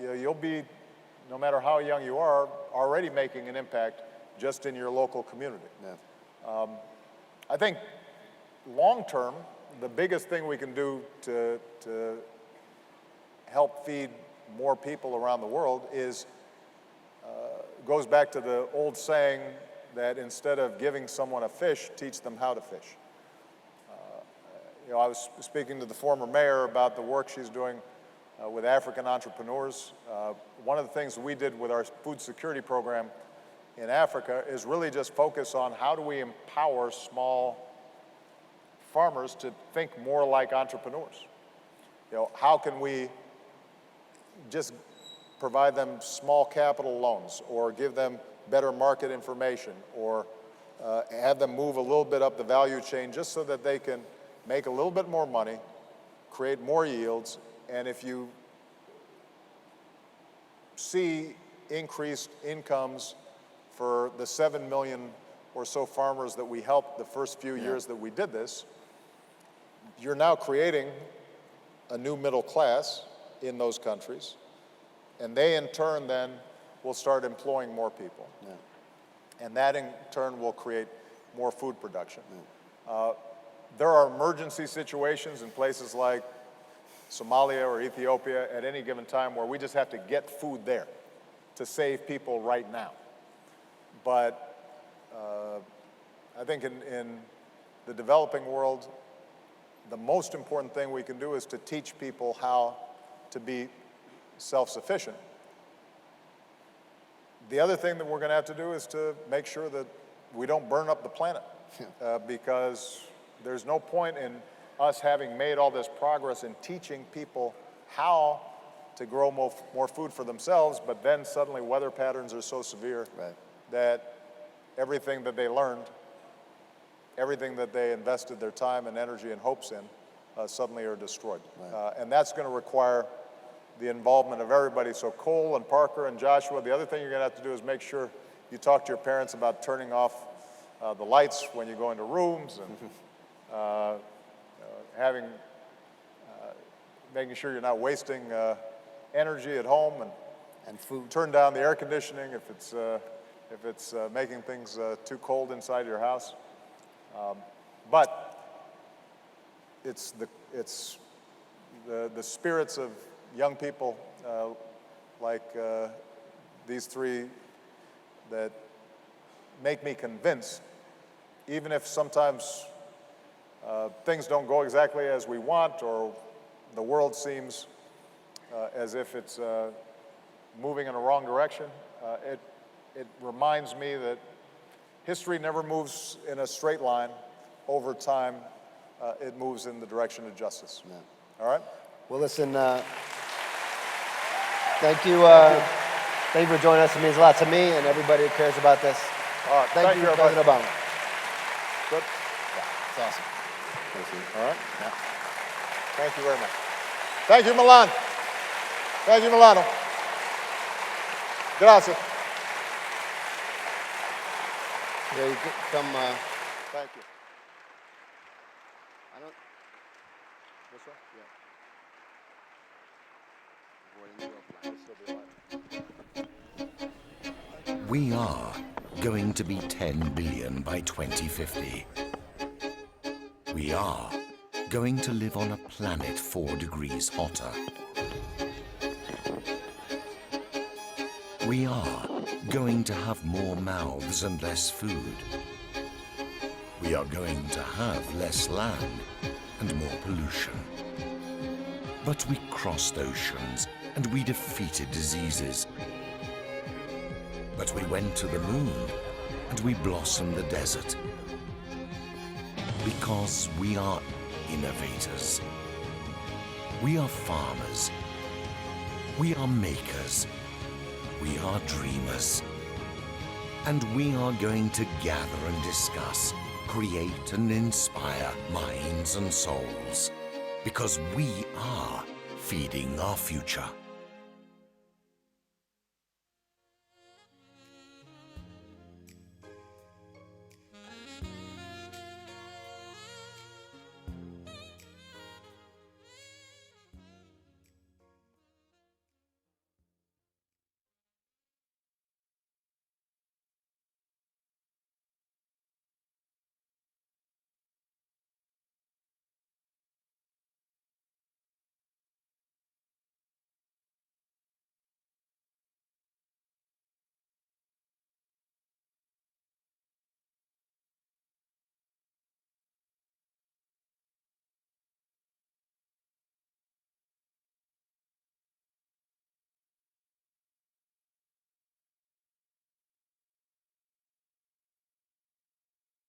you'll be, no matter how young you are, already making an impact just in your local community. Yeah. I think long term, the biggest thing we can do to help feed more people around the world is, goes back to the old saying that instead of giving someone a fish, teach them how to fish. You know, I was speaking to the former mayor about the work she's doing with African entrepreneurs. One of the things we did with our food security program in Africa is really just focus on how do we empower small farmers to think more like entrepreneurs. You know, how can we just provide them small capital loans or give them better market information or have them move a little bit up the value chain just so that they can make a little bit more money, create more yields, and if you see increased incomes for the 7 million or so farmers that we helped the first few years that we did this, you're now creating a new middle class in those countries, and they in turn then will start employing more people. And that in turn will create more food production. There are emergency situations in places like Somalia or Ethiopia at any given time where we just have to get food there to save people right now. But I think in the developing world, the most important thing we can do is to teach people how to be self-sufficient. The other thing that we're going to have to do is to make sure that we don't burn up the planet, because there's no point in us having made all this progress in teaching people how to grow more food for themselves, but then suddenly weather patterns are so severe that everything that they learned, everything that they invested their time and energy and hopes in, suddenly are destroyed. And that's going to require the involvement of everybody. So Cole and Parker and Joshua, the other thing you're going to have to do is make sure you talk to your parents about turning off the lights when you go into rooms and making sure you're not wasting energy at home and food. Turn down the air conditioning if it's making things too cold inside your house. But it's the spirits of young people like these three that make me convinced, even if sometimes things don't go exactly as we want or the world seems as if it's moving in a wrong direction, it reminds me that history never moves in a straight line. Over time, it moves in the direction of justice. All right? Well, listen, thank you for joining us. It means a lot to me and everybody who cares about this. Thank you, President Obama. Good. Yeah, it's awesome. Thank you. All right? Yeah. Thank you very much. Thank you, Milan. Thank you, Milano. Gracias. Yeah, you can come. Thank you. I don't. This one? Yeah. We are going to be 10 billion by 2050. We are going to live on a planet 4 degrees hotter. We are going to have more mouths and less food. We are going to have less land and more pollution. But we crossed oceans and we defeated diseases. But we went to the moon and we blossomed the desert. Because we are innovators. We are farmers. We are makers. We are dreamers. And we are going to gather and discuss, create and inspire minds and souls. Because we are feeding our future.